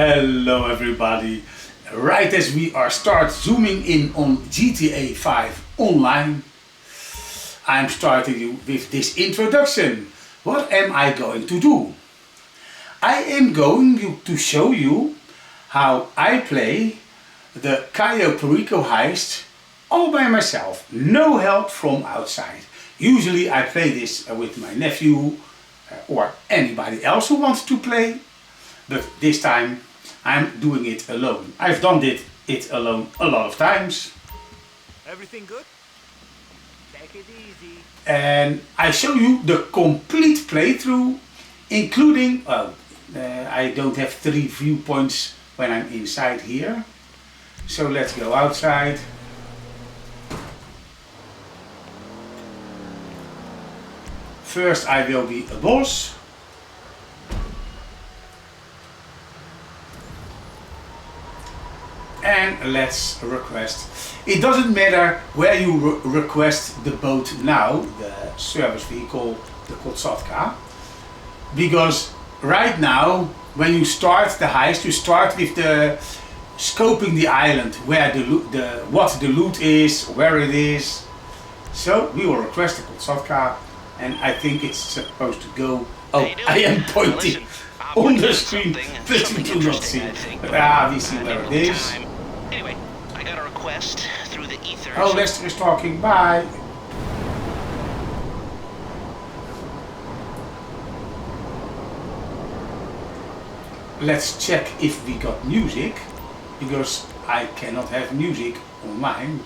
Hello everybody. Right as we are start zooming in on GTA 5 online, I'm starting you with this introduction. What am I going to do? I am going to show you how I play the Cayo Perico heist all by myself, no help from outside. Usually I play this with my nephew or anybody else who wants to play, but this time I'm doing it alone. I've done it alone a lot of times. Everything good? Take it easy. And I show you the complete playthrough, including, I don't have 3 viewpoints when I'm inside here. So let's go outside. First I will be a boss. And let's request. It doesn't matter where you request the boat now, the service vehicle, the Kotsatka, because right now when you start the heist, you start with the scoping the island, where what the loot is, where it is. So we will request the Kotsatka, and I think it's supposed to go. Oh, I am pointing on the screen, but you do not see. Ah, we see where it is. Anyway, I got a request through the ether. Oh, Lester is talking. Bye. Let's check if we got music, because I cannot have music on mine.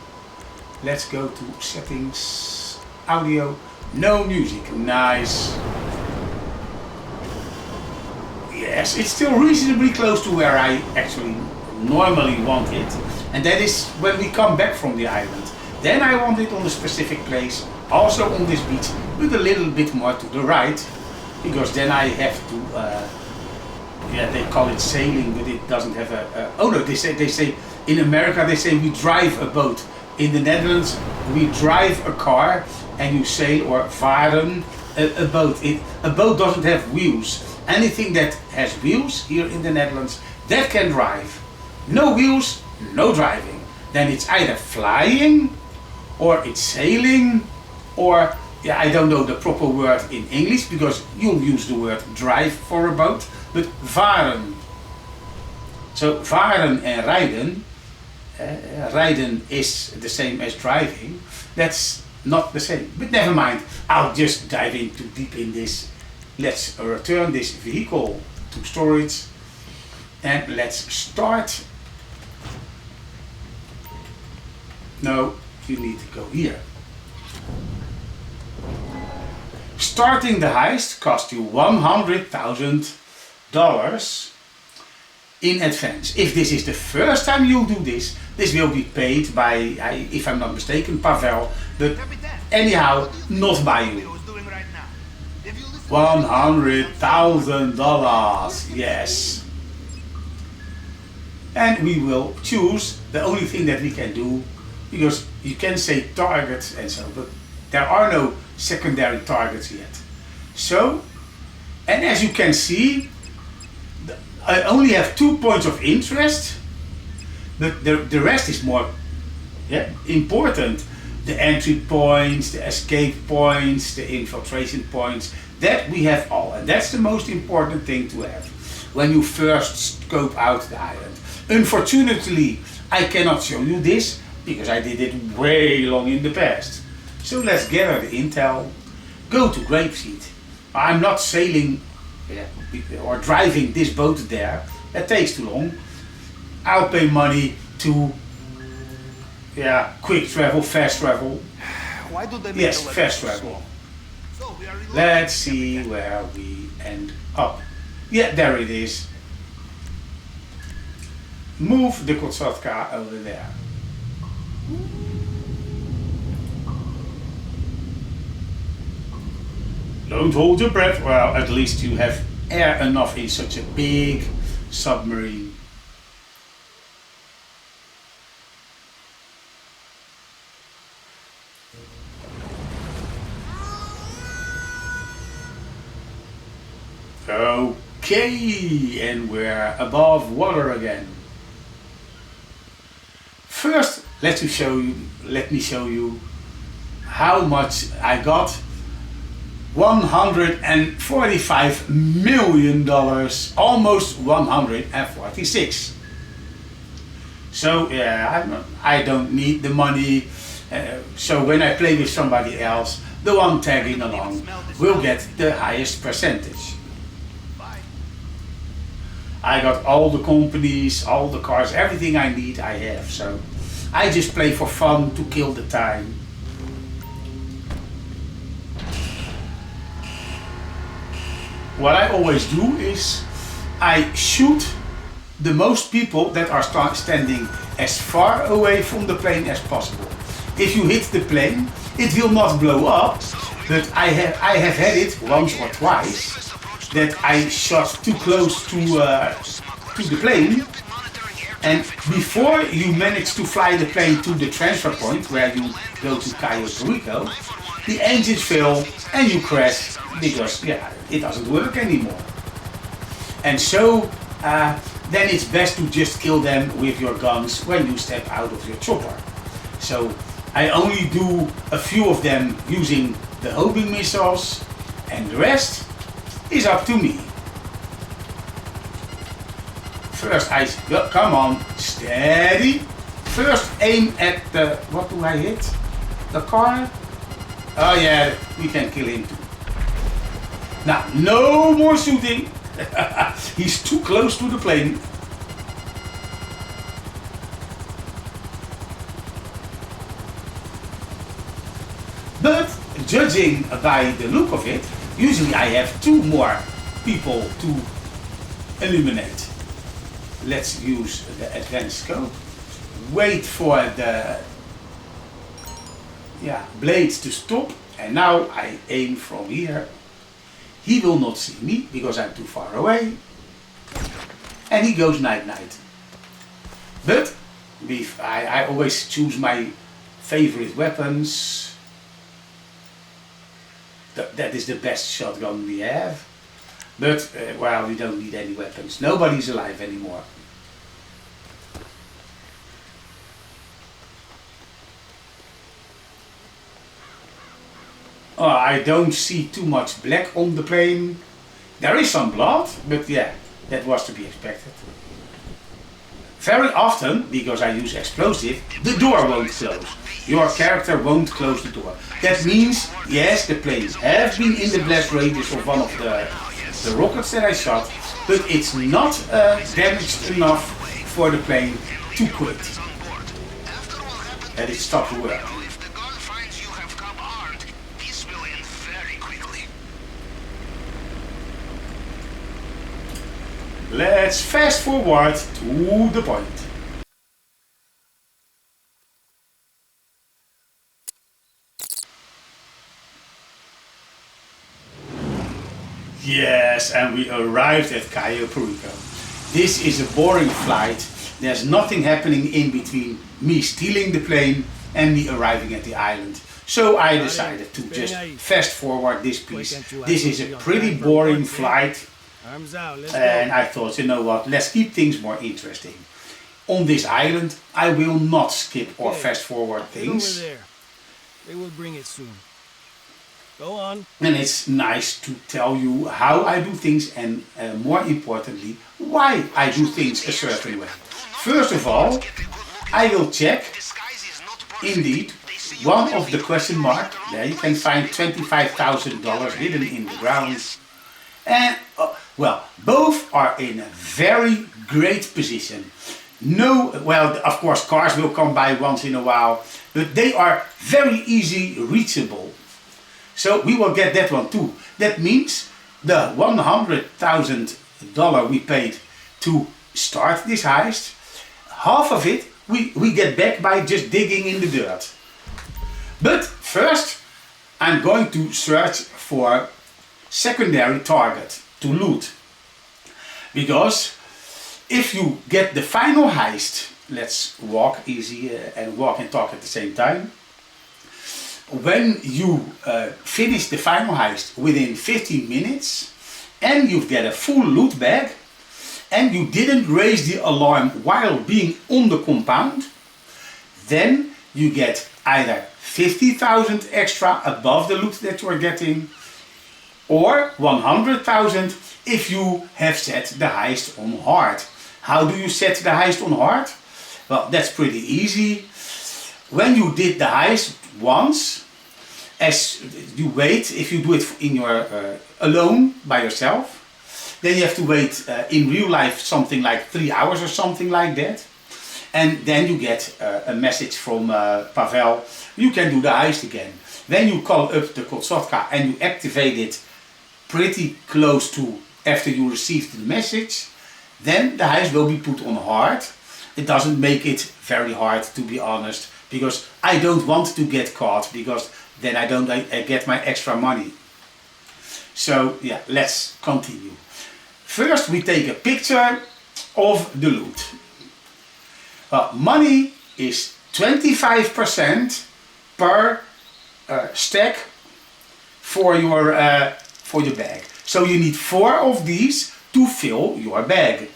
Let's go to settings, audio, no music. Nice. Yes, it's still reasonably close to where I actually normally want it, and that is when we come back from the island. Then I want it on a specific place, also on this beach, but a little bit more to the right, because then I have to, yeah, they call it sailing, but it doesn't have a oh no, they say in America they say we drive a boat. In the Netherlands we drive a car and you sail or varen a boat. A boat doesn't have wheels. Anything that has wheels here in the Netherlands, that can drive. No wheels, no driving. Then it's either flying, or it's sailing, or, yeah, I don't know the proper word in English, because you'll use the word drive for a boat, but varen. So varen and rijden, rijden is the same as driving. That's not the same, but never mind. I'll just dive in too deep in this. Let's return this vehicle to storage, and let's start. No, you need to go here. Starting the heist cost you $100,000 in advance. If this is the first time you do this, this will be paid by, if I'm not mistaken, Pavel, but anyhow, not by you. $100,000, yes. And we will choose the only thing that we can do, because you can say targets and so, but there are no secondary targets yet. So, and as you can see, I only have 2 points of interest, but the rest is more important. The entry points, the escape points, the infiltration points, that we have all, and that's the most important thing to have when you first scope out the island. Unfortunately, I cannot show you this, because I did it way long in the past. So let's gather the intel, go to Grapeseed. I'm not sailing or driving this boat there, that takes too long. I'll pay money to quick travel, fast travel. Why do they make Yes, fast travel. So we are Let's see where we end up. Yeah, there it is. Move the Kotsatka over there. Don't hold your breath. Well, at least you have air enough in such a big submarine. Okay, and we're above water again. First, let me show you how much I got. $145 million, almost 146. So yeah, I don't need the money. So when I play with somebody else, the one tagging along will get the highest percentage. I got all the companies, all the cars, everything I need I have. So I just play for fun to kill the time. What I always do is I shoot the most people that are standing as far away from the plane as possible. If you hit the plane, it will not blow up, but I have had it once or twice that I shot too close to the plane, and before you manage to fly the plane to the transfer point where you go to Cayo Perico, the engines fail and you crash because yeah, it doesn't work anymore. And so then it's best to just kill them with your guns when you step out of your chopper. So I only do a few of them using the homing missiles, and the rest is up to me. First come on, steady. First aim at the, what do I hit? The car? Oh yeah, we can kill him too. Now, no more shooting. He's too close to the plane. But judging by the look of it, usually I have 2 more people to eliminate. Let's use the advanced scope. Wait for the blades to stop, and now I aim from here. He will not see me because I'm too far away, and he goes night-night. But I always choose my favorite weapons. That is the best shotgun we have. But, well, we don't need any weapons. Nobody's alive anymore. Oh, I don't see too much black on the plane. There is some blood, but yeah, that was to be expected. Very often, because I use explosive, the door won't close. Your character won't close the door. That means, yes, the planes have been in the blast radius of one of the rockets that I shot, but it's not damaged enough for the plane to quit. And it stopped work. Let's fast forward to the point. Yes, and we arrived at Cayo Perico. This is a boring flight. There's nothing happening in between me stealing the plane and me arriving at the island. So I decided to just fast forward this piece. This is a pretty boring flight. And I thought, you know what, let's keep things more interesting. On this island, I will not skip or fast forward things. They will bring it soon. Go on. And it's nice to tell you how I do things, and more importantly, why I do things a certain way. First of all, I will check, indeed, one of the question mark. There you can find $25,000 hidden in the ground. And, well, both are in a very great position. No, well, of course, cars will come by once in a while, but they are very easy reachable. So we will get that one too. That means the $100,000 we paid to start this heist, half of it we get back by just digging in the dirt. But first, I'm going to search for secondary target to loot. Because if you get the final heist, let's walk easy and walk and talk at the same time. When you finish the final heist within 15 minutes, and you get a full loot bag, and you didn't raise the alarm while being on the compound, then you get either 50,000 extra above the loot that you are getting, or 100,000 if you have set the heist on hard. How do you set the heist on hard? Well, that's pretty easy. When you did the heist once, as you wait, if you do it in your alone by yourself, then you have to wait in real life something like 3 hours or something like that. And then you get a message from Pavel, you can do the heist again. Then you call up the Kotsotka and you activate it pretty close to after you received the message. Then the heist will be put on hard. It doesn't make it very hard, to be honest, because I don't want to get caught, because then I don't get my extra money. So yeah, let's continue. First we take a picture of the loot. Money is 25% per stack for your bag. So you need 4 of these to fill your bag.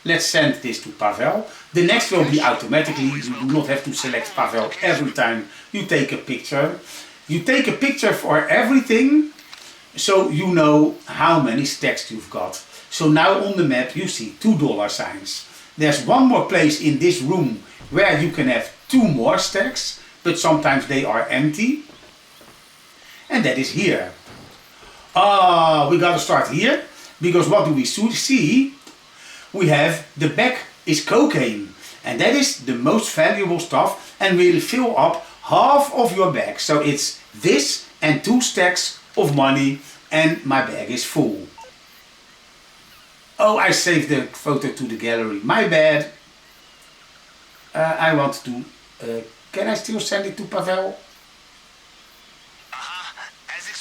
Let's send this to Pavel. The next will be automatically. You do not have to select Pavel every time you take a picture. You take a picture for everything, so you know how many stacks you've got. So now on the map you see 2 dollar signs. There's one more place in this room where you can have 2 more stacks, but sometimes they are empty. And that is here. We gotta start here, because what do we see? We have the bag is cocaine, and that is the most valuable stuff, and will fill up half of your bag. So it's this and 2 stacks of money, and my bag is full. Oh, I saved the photo to the gallery. My bad. I want to... can I still send it to Pavel?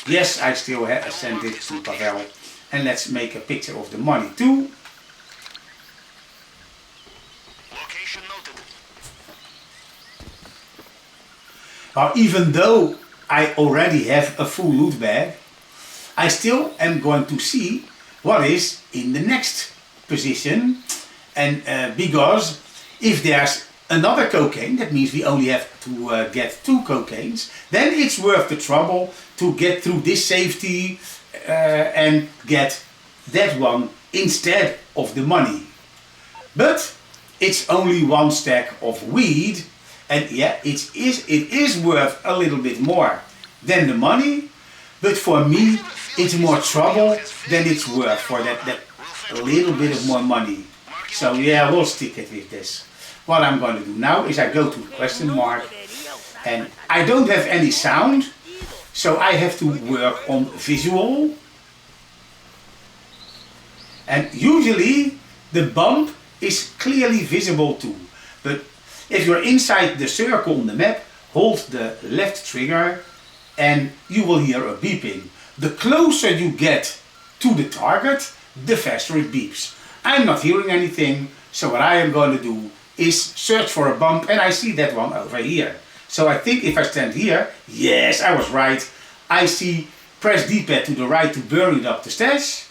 Yes, I still send it to Pavel. And let's make a picture of the money too. Location noted. Even though I already have a full loot bag, I still am going to see what is in the next position. And because if there's another cocaine, that means we only have to get 2 cocaines, then it's worth the trouble to get through this safety and get that one instead of the money. But it's only 1 stack of weed, and yeah, it is worth a little bit more than the money, but for me it's more trouble than it's worth for that a little bit of more money. So yeah, we'll stick it with this. What I'm going to do now is I go to question mark, and I don't have any sound, so I have to work on visual. And usually the bump is clearly visible too, but if you're inside the circle on the map, hold the left trigger and you will hear a beeping. The closer you get to the target, the faster it beeps. I'm not hearing anything, so what I am going to do is search for a bump, and I see that one over here. So I think if I stand here, yes, I was right. I see press D-pad to the right to bury it up the stash.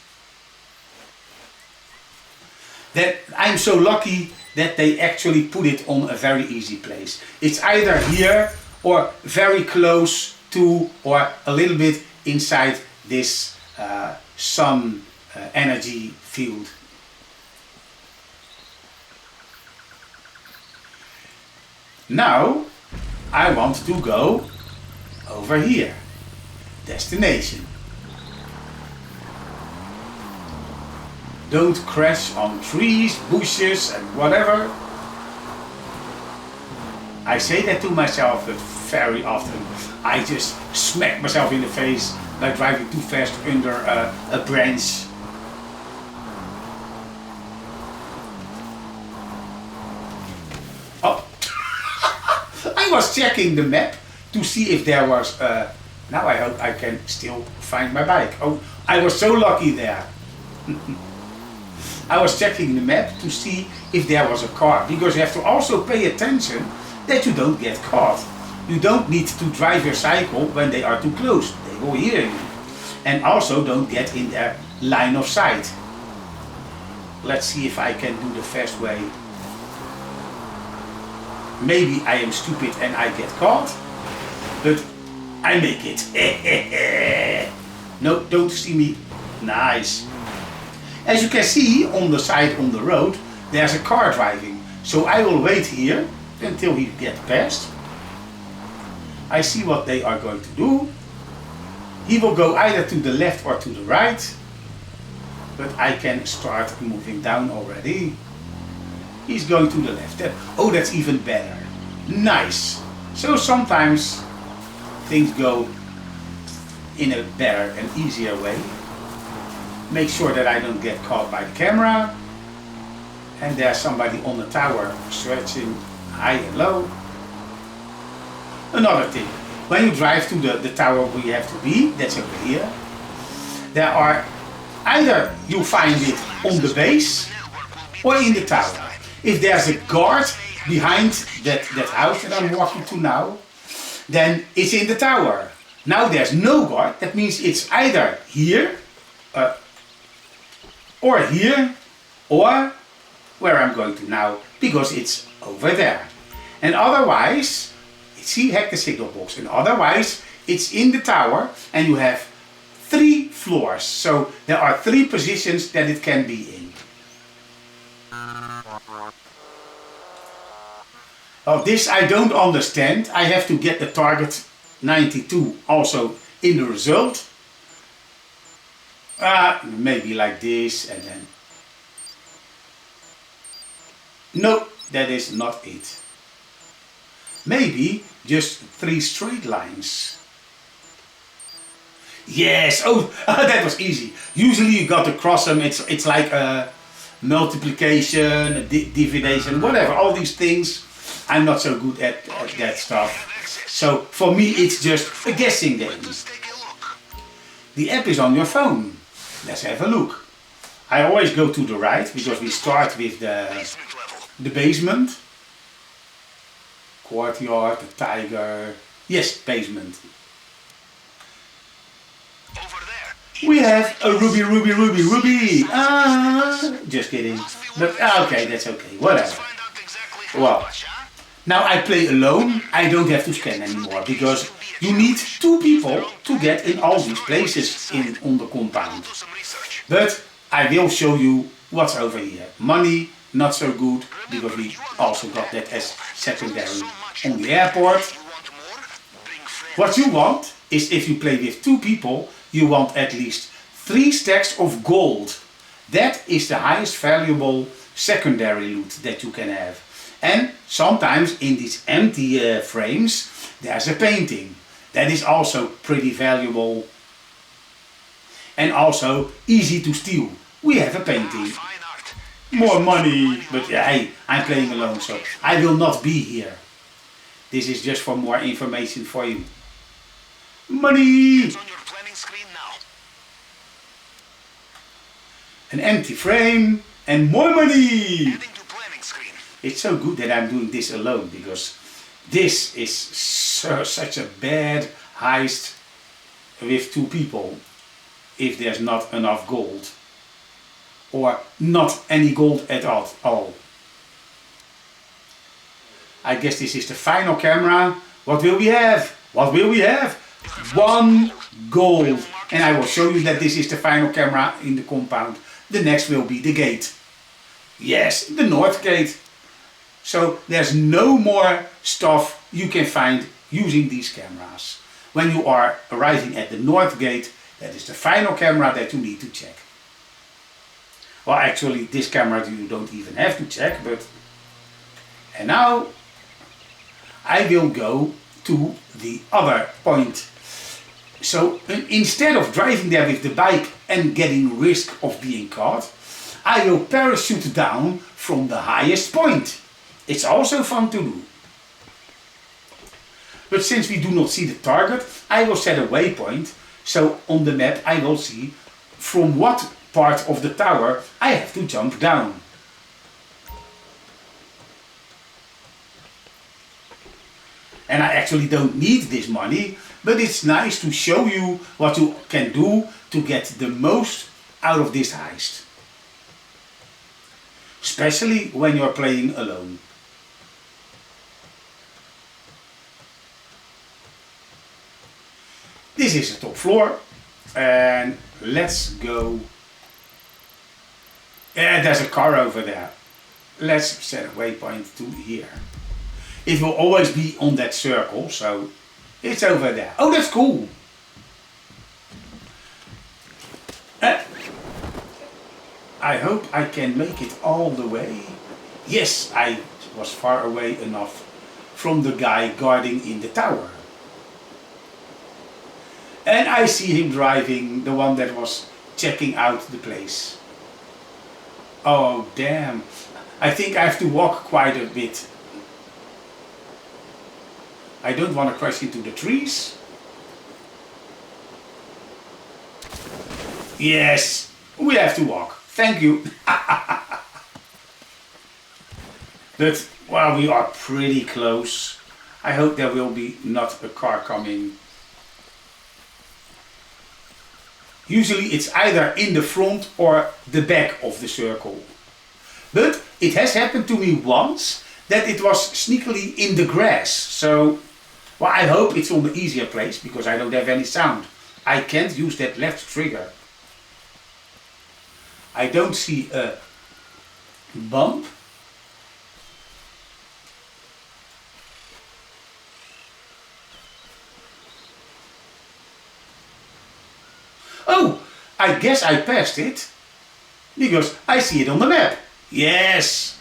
That I'm so lucky that they actually put it on a very easy place. It's either here or very close to, or a little bit inside this sun energy field. Now I want to go over here. Destination. Don't crash on trees, bushes and whatever. I say that to myself, but very often I just smack myself in the face by driving too fast under a branch. Oh, I was checking the map to see if there was, now I hope I can still find my bike. Oh, I was so lucky there. I was checking the map to see if there was a car, because you have to also pay attention that you don't get caught. You don't need to drive your cycle when they are too close, they will hear you. And also don't get in their line of sight. Let's see if I can do the fast way. Maybe I am stupid and I get caught, but I make it. No, don't see me. Nice. As you can see on the side on the road, there's a car driving. So I will wait here until he gets past. I see what they are going to do. He will go either to the left or to the right. But I can start moving down already. He's going to the left. Oh, that's even better. Nice. So sometimes things go in a better and easier way. Make sure that I don't get caught by the camera. And there's somebody on the tower stretching high and low. Another thing, when you drive to the tower where you have to be, that's over here, there are either you find it on the base or in the tower. If there's a guard behind that house that I'm walking to now, then it's in the tower. Now there's no guard, that means it's either here or here or where I'm going to now, because it's over there. And otherwise, see, hack the signal box, and otherwise it's in the tower and you have 3 floors. So there are 3 positions that it can be in. Oh, this I don't understand. I have to get the target 92 also in the result. Maybe like this and then. No, that is not it. Maybe just 3 straight lines. Yes, oh, that was easy. Usually you got to cross them, it's like a multiplication, a division, whatever, all these things. I'm not so good at that stuff. So for me it's just a guessing game. The app is on your phone. Let's have a look. I always go to the right because we start with the basement. Courtyard, the tiger. Yes, basement. We have a ruby. Just kidding. But okay, that's okay. Whatever. Well, now I play alone. I don't have to scan anymore because you need 2 people to get in all these places on the compound. But I will show you what's over here. Money, not so good, because we also got that as secondary on the airport. What you want is, if you play with 2 people, you want at least 3 stacks of gold. That is the highest valuable secondary loot that you can have. And sometimes in these empty frames there's a painting. That is also pretty valuable and also easy to steal. We have a painting. More money, but yeah, hey, I'm playing alone, so I will not be here. This is just for more information for you. Money! It's on your planning screen now. An empty frame and more money! Heading to planning screen. It's so good that I'm doing this alone, because this is such a bad heist with 2 people if there's not enough gold. Or not any gold at all. I guess this is the final camera. What will we have? What will we have? 1 gold. And I will show you that this is the final camera in the compound. The next will be the gate. Yes, the north gate. So there's no more stuff you can find using these cameras. When you are arriving at the north gate, that is the final camera that you need to check. Well, actually this camera you don't even have to check, but... And now I will go to the other point. So instead of driving there with the bike and getting risk of being caught, I will parachute down from the highest point. It's also fun to do. But since we do not see the target, I will set a waypoint. So on the map I will see from what part of the tower I have to jump down. And I actually don't need this money, but it's nice to show you what you can do to get the most out of this heist. Especially when you're playing alone. This is the top floor. And let's go. Yeah, there's a car over there. Let's set a waypoint to here. It will always be on that circle, so it's over there. Oh, that's cool. I hope I can make it all the way. Yes, I was far away enough from the guy guarding in the tower. And I see him driving, the one that was checking out the place. Oh damn, I think I have to walk quite a bit. I don't want to crash into the trees. Yes, we have to walk. Thank you. But, well, we are pretty close. I hope there will be not a car coming. Usually it's either in the front or the back of the circle. But it has happened to me once that it was sneakily in the grass. So, well, I hope it's on the easier place because I don't have any sound. I can't use that left trigger. I don't see a bump. Oh, I guess I passed it because I see it on the map. Yes.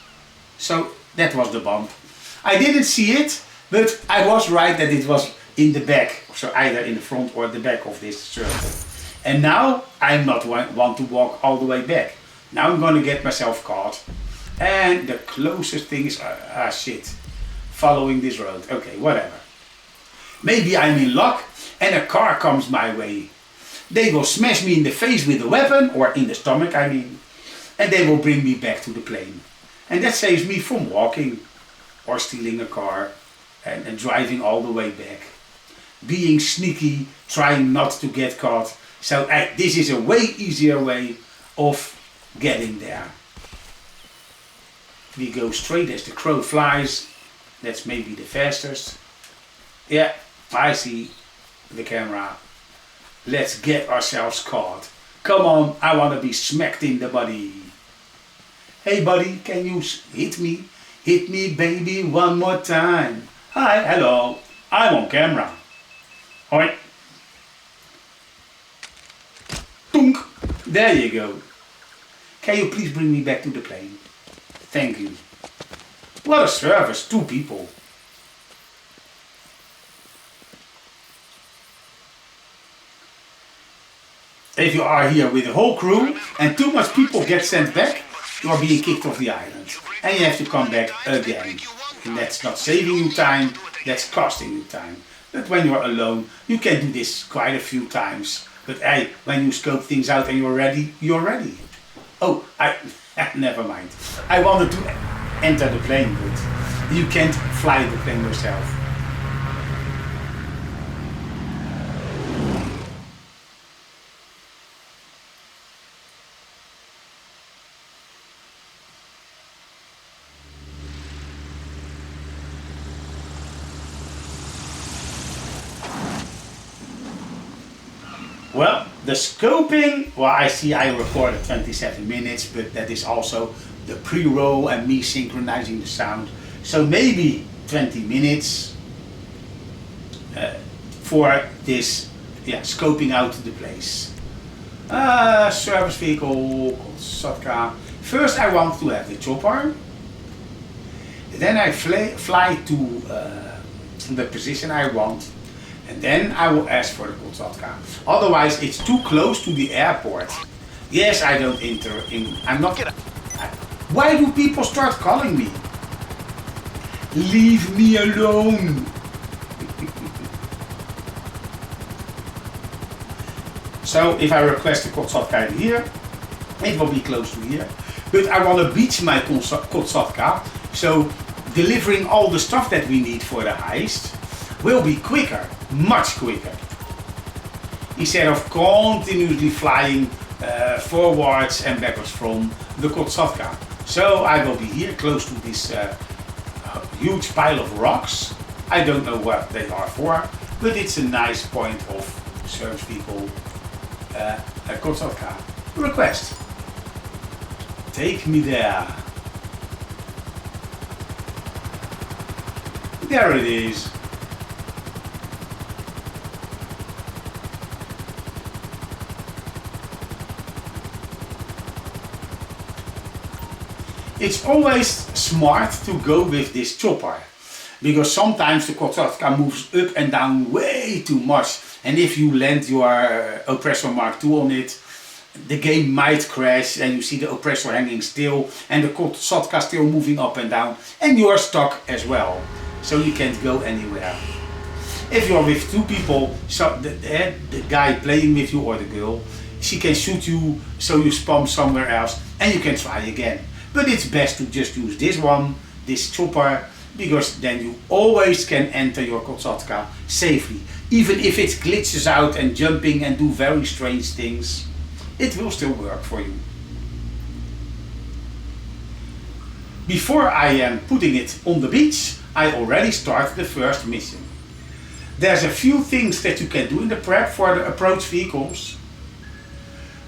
So that was the bump. I didn't see it, but I was right that it was in the back. So either in the front or the back of this circle. And now I'm not want to walk all the way back. Now I'm going to get myself caught. And the closest thing is, shit, following this road. Okay, whatever. Maybe I'm in luck and a car comes my way. They will smash me in the face with a weapon, or in the stomach I mean. And they will bring me back to the plane. And that saves me from walking or stealing a car and driving all the way back. Being sneaky, trying not to get caught. So this is a way easier way of getting there. We go straight as the crow flies. That's maybe the fastest. Yeah, I see the camera. Let's get ourselves caught. Come on, I want to be smacked in the body. Hey buddy, can you hit me? Hit me baby one more time. Hi, hello, I'm on camera. Hoi. Tunk. There you go. Can you please bring me back to the plane? Thank you. What a service, 2 people. If you are here with the whole crew and too much people get sent back, you are being kicked off the island. And you have to come back again. And that's not saving you time, that's costing you time. But when you are alone, you can do this quite a few times. But hey, when you scope things out and you're ready, you're ready. Oh, never mind. I wanted to enter the plane, but you can't fly the plane yourself. Well, the scoping, well, I see I recorded 27 minutes, but that is also the pre-roll and me synchronizing the sound. So maybe 20 minutes for this, scoping out the place. Service vehicle called Sotka. First I want to have the chopper. Then I fly to the position I want. And then I will ask for the Kosatka. Otherwise it's too close to the airport. Yes, I don't enter in. I'm not. Why do people start calling me? Leave me alone. So if I request the Kosatka here, it will be close to here. But I want to beach my Kosatka, so delivering all the stuff that we need for the heist will be quicker, much quicker. instead of continuously flying forwards and backwards from the Kosatka. So I will be here close to this huge pile of rocks. I don't know what they are for, but it's a nice point of search people. Kosatka. Request. Take me there. There it is. It's always smart to go with this chopper, because sometimes the Kosatka moves up and down way too much, and if you land your oppressor Mark II on it, the game might crash and you see the oppressor hanging still and the Kosatka still moving up and down, and you are stuck as well, so you can't go anywhere. If you are with two people, so the guy playing with you or the girl, she can shoot you so you spawn somewhere else and you can try again. But it's best to just use this one, this chopper, because then you always can enter your Kosatka safely. Even if it glitches out and jumping and do very strange things, it will still work for you. Before I am putting it on the beach, I already started the first mission. There's a few things that you can do in the prep for the approach vehicles.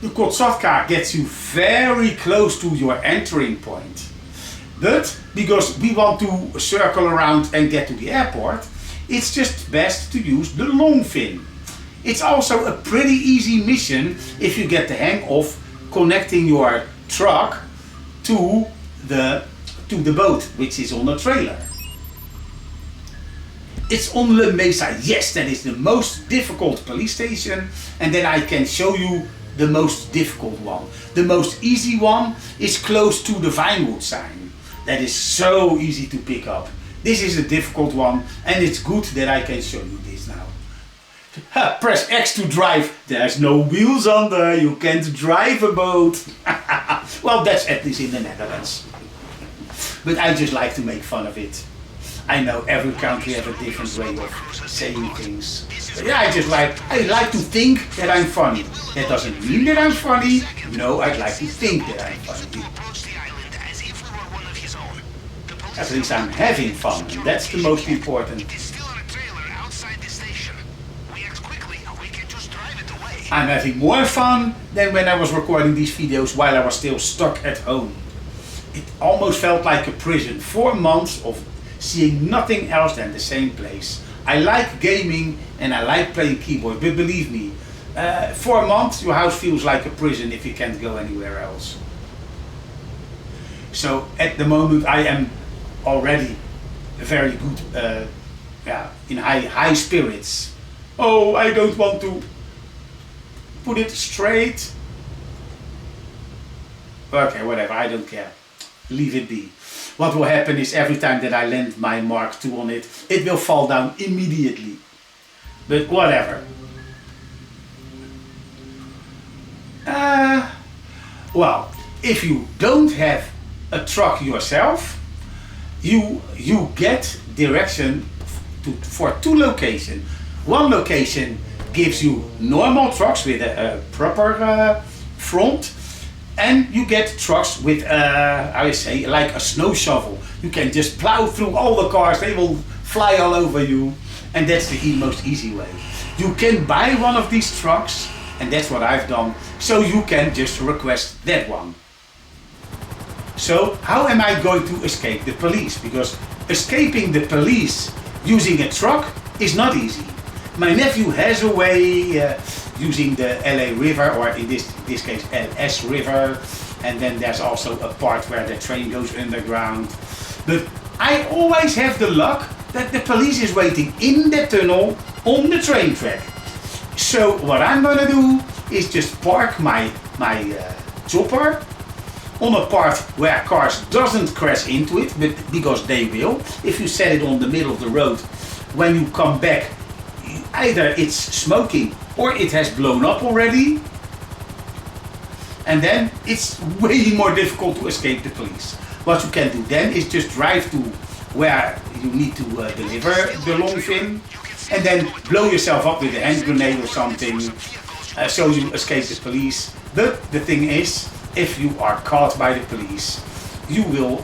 The Kosatka gets you very close to your entering point. But because we want to circle around and get to the airport, it's just best to use the long fin. It's also a pretty easy mission if you get the hang of connecting your truck to the boat, which is on a trailer. It's on La Mesa. Yes, that is the most difficult police station, and then I can show you the most difficult one. The most easy one is close to the Vinewood sign. That is so easy to pick up. This is a difficult one, and it's good that I can show you this now. Press X to drive. There's no wheels under, you can't drive a boat. Well, that's at least in the Netherlands. But I just like to make fun of it. I know every country has a different way of saying things. But yeah, I like to think that I'm funny. That doesn't mean that I'm funny. No, I'd like to think that I'm funny. At least I'm having fun, and that's the most important. I'm having more fun than when I was recording these videos while I was still stuck at home. It almost felt like a prison. 4 months of seeing nothing else than the same place. I like gaming and I like playing keyboard, but believe me, 4 months your house feels like a prison if you can't go anywhere else. So at the moment I am already very good, in high spirits. Oh, I don't want to put it straight. Okay, whatever, I don't care. Leave it be. What will happen is every time that I land my Mark II on it, it will fall down immediately. But whatever. Well, if you don't have a truck yourself, you get direction for 2 locations. One location gives you normal trucks with a proper front, and you get trucks with, I would say, like a snow shovel. You can just plow through all the cars, they will fly all over you, and that's the most easy way. You can buy one of these trucks, and that's what I've done, so you can just request that one. So how am I going to escape the police? Because escaping the police using a truck is not easy. My nephew has a way using the LA River, or in this case LS River, and then there's also a part where the train goes underground. But I always have the luck that the police is waiting in the tunnel on the train track. So what I'm gonna do is just park my chopper on a part where cars doesn't crash into it, but because they will. If you set it on the middle of the road, when you come back, either it's smoking or it has blown up already, and then it's way more difficult to escape the police. What you can do then is just drive to where you need to deliver the long fin, and then blow yourself up with a hand grenade or something, so you escape the police. But the thing is, if you are caught by the police, you will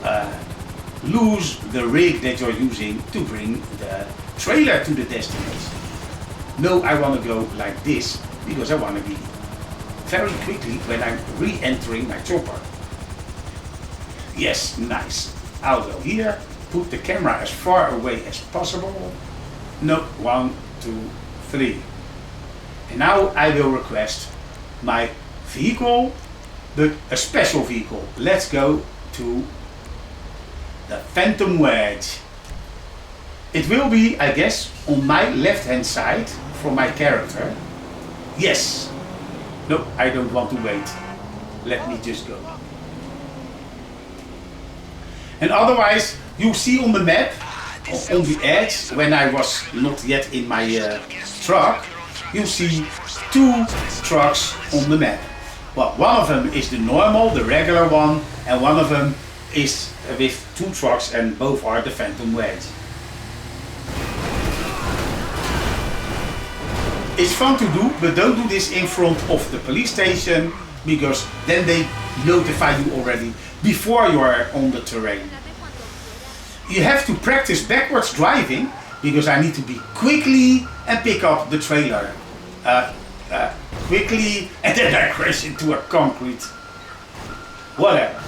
lose the rig that you're using to bring the trailer to the destination. No, I want to go like this because I want to be very quickly when I'm re-entering my chopper. Yes, nice. I'll go here, put the camera as far away as possible. No, 1, 2, 3. And now I will request my vehicle, but a special vehicle. Let's go to the Phantom Wedge. It will be, I guess, on my left hand side for my character. Yes. No, I don't want to wait. Let me just go. And otherwise, you see on the map, on the edge, when I was not yet in my truck, you see 2 trucks on the map. Well, one of them is the normal, the regular one, and one of them is with 2 trucks, and both are the Phantom Wedge. It's fun to do, but don't do this in front of the police station, because then they notify you already before you are on the terrain. You have to practice backwards driving, because I need to be quickly and pick up the trailer. Quickly, and then I crash into a concrete. Whatever.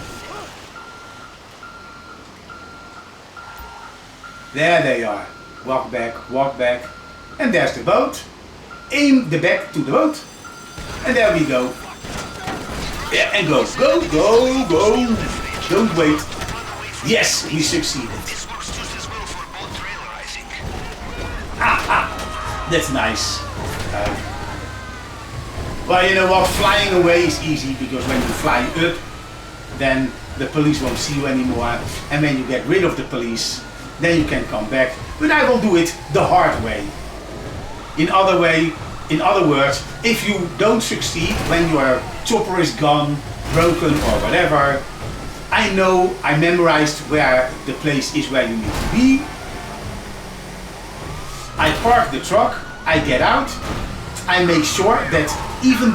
There they are. Walk back, and there's the boat. Aim the back to the boat, and there we go. Yeah, and go. Don't wait. Yes, we succeeded. That's nice. Well, you know what? Flying away is easy, because when you fly up, then the police won't see you anymore, and when you get rid of the police, then you can come back. But I will do it the hard way. In other words, if you don't succeed when your chopper is gone, broken or whatever, I know I memorized where the place is where you need to be. I park the truck, I get out, I make sure that even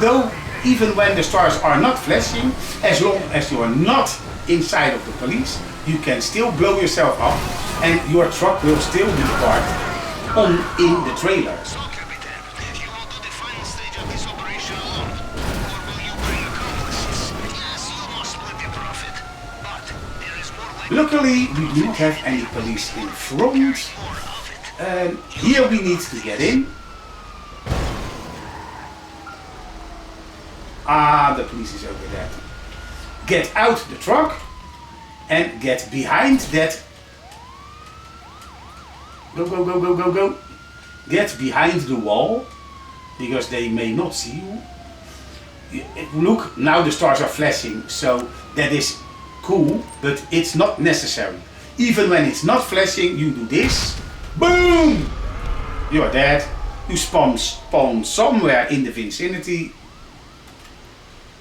when the stars are not flashing, as long as you are not inside of the police, you can still blow yourself up and your truck will still be parked in the trailer. Luckily, we don't have any police in front. Here we need to get in. The police is over there. Get out the truck and get behind that. Go. Get behind the wall, because they may not see you. Look, now the stars are flashing, so that is cool, but it's not necessary. Even when it's not flashing, you do this. Boom! You are dead. You spawn somewhere in the vicinity.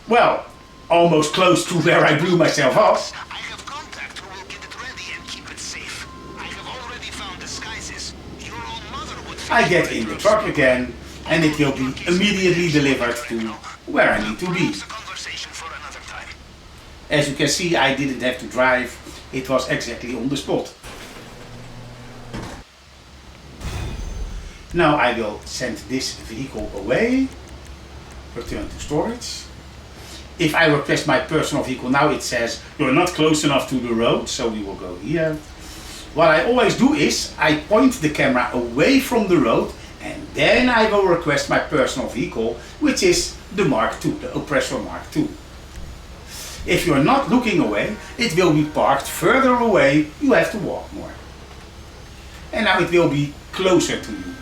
Well, almost close to where I blew myself up. I have contact who will get it ready and keep it safe. I have already found disguises. Your own mother would I get in the truck again, and it will be immediately delivered to where I need to be. As you can see, I didn't have to drive. It was exactly on the spot. Now I will send this vehicle away. Return to storage. If I request my personal vehicle, now it says you're not close enough to the road, so we will go here. What I always do is I point the camera away from the road, and then I will request my personal vehicle, which is the Mark II, the Oppressor Mark II. If you're not looking away, it will be parked further away, you have to walk more. And now it will be closer to you.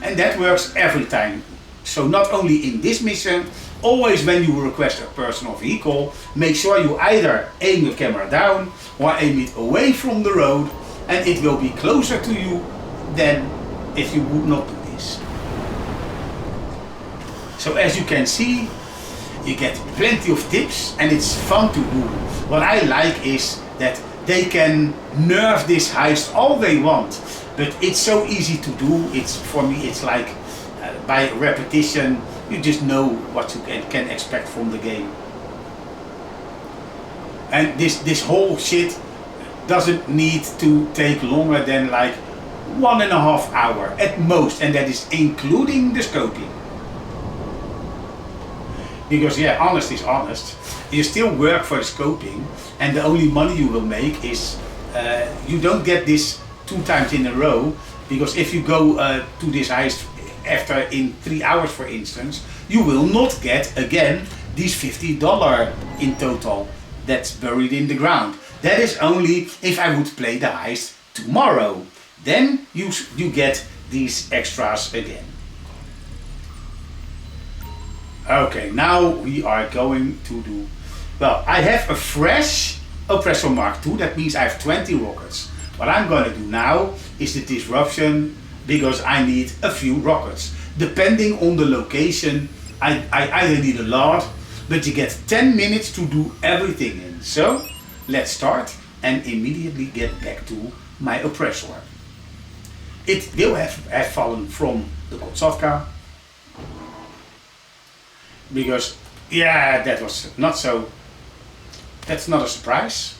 And that works every time. So not only in this mission, always when you request a personal vehicle, make sure you either aim your camera down or aim it away from the road, and it will be closer to you than if you would not do this. So as you can see, you get plenty of tips and it's fun to do. What I like is that they can nerf this heist all they want. But it's so easy to do. It's for me. It's like by repetition, you just know what you can expect from the game. And this whole shit doesn't need to take longer than like 1.5 hours at most, and that is including the scoping. Because yeah, honest is honest. You still work for the scoping, and the only money you will make is you don't get this 2 times in a row. Because if you go to this heist after in 3 hours, for instance, you will not get again these $50 in total that's buried in the ground. That is only if I would play the heist tomorrow. Then you get these extras again. Okay, now we are going to do... Well, I have a fresh Oppressor Mark II. That means I have 20 rockets. What I'm going to do now is the disruption, because I need a few rockets. Depending on the location, I either need a lot, but you get 10 minutes to do everything in. So, let's start and immediately get back to my Oppressor. It will have fallen from the Kotsovka. Because, yeah, that was not so... That's not a surprise.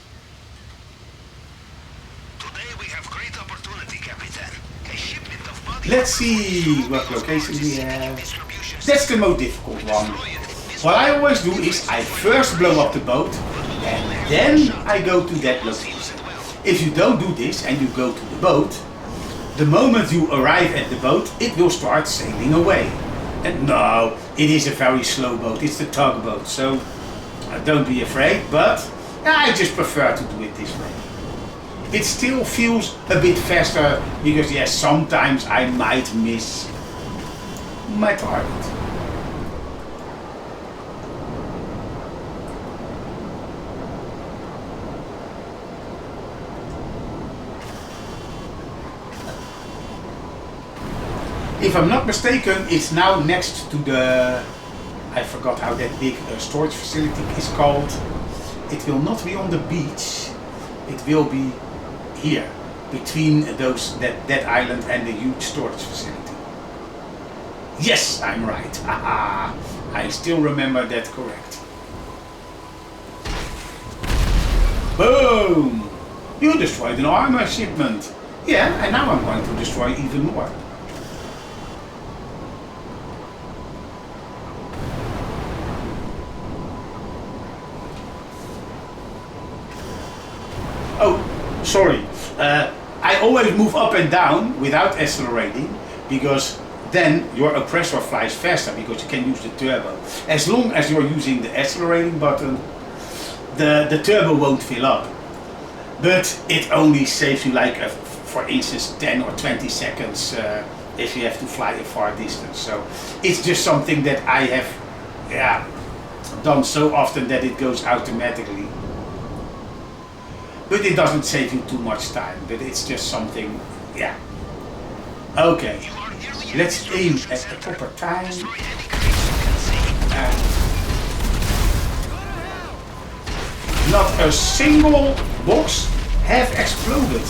Today we have great opportunity, Captain. A shipment of bodies. Let's see what location we have. That's the most difficult one. What I always do is I first blow up the boat and then I go to that location. If you don't do this and you go to the boat, the moment you arrive at the boat, it will start sailing away. And no, it is a very slow boat. It's the tugboat, so don't be afraid. But I just prefer to do it this way. It still feels a bit faster because yes, sometimes I might miss my target. If I'm not mistaken, it's now next to the... I forgot how that big storage facility is called. It will not be on the beach. It will be here, between that island and the huge storage facility. Yes, I'm right. Haha. I still remember that correct. Boom! You destroyed an armor shipment. Yeah, and now I'm going to destroy even more. Oh, sorry. I always move up and down without accelerating, because then your oppressor flies faster because you can use the turbo. As long as you're using the accelerating button, the turbo won't fill up. But it only saves you like, for instance, 10 or 20 seconds if you have to fly a far distance. So it's just something that I have done so often that it goes automatically. But it doesn't save you too much time, but it's just something, yeah. Okay, let's aim at the proper time. Not a single box have exploded.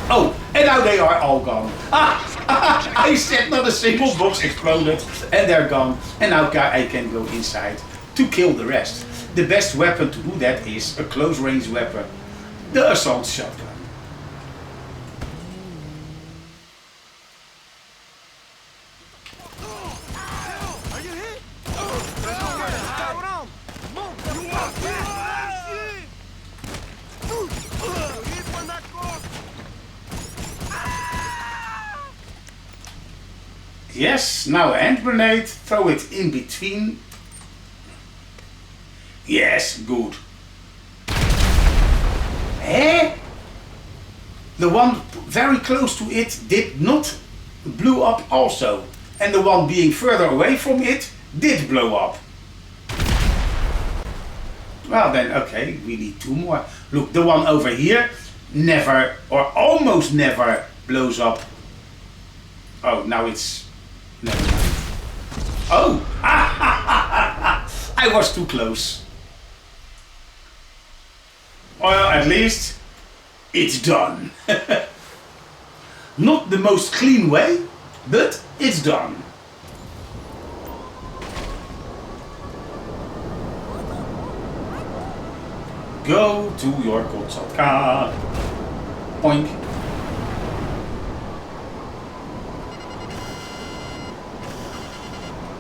Oh, and now they are all gone. I said not a single box exploded, and they're gone. And now I can go inside to kill the rest. The best weapon to do that is a close range weapon. The assault shotgun. Are you hit? Yes, now a hand grenade, throw it in between. Yes, good. Eh? The one very close to it did not blow up also. And the one being further away from it did blow up. Well then, okay, we need 2 more. Look, the one over here never or almost never blows up. Oh, now it's... Never mind. Oh! I was too close. Well, at least it's done. Not the most clean way, but it's done. Go to your Kotsaka. Poink.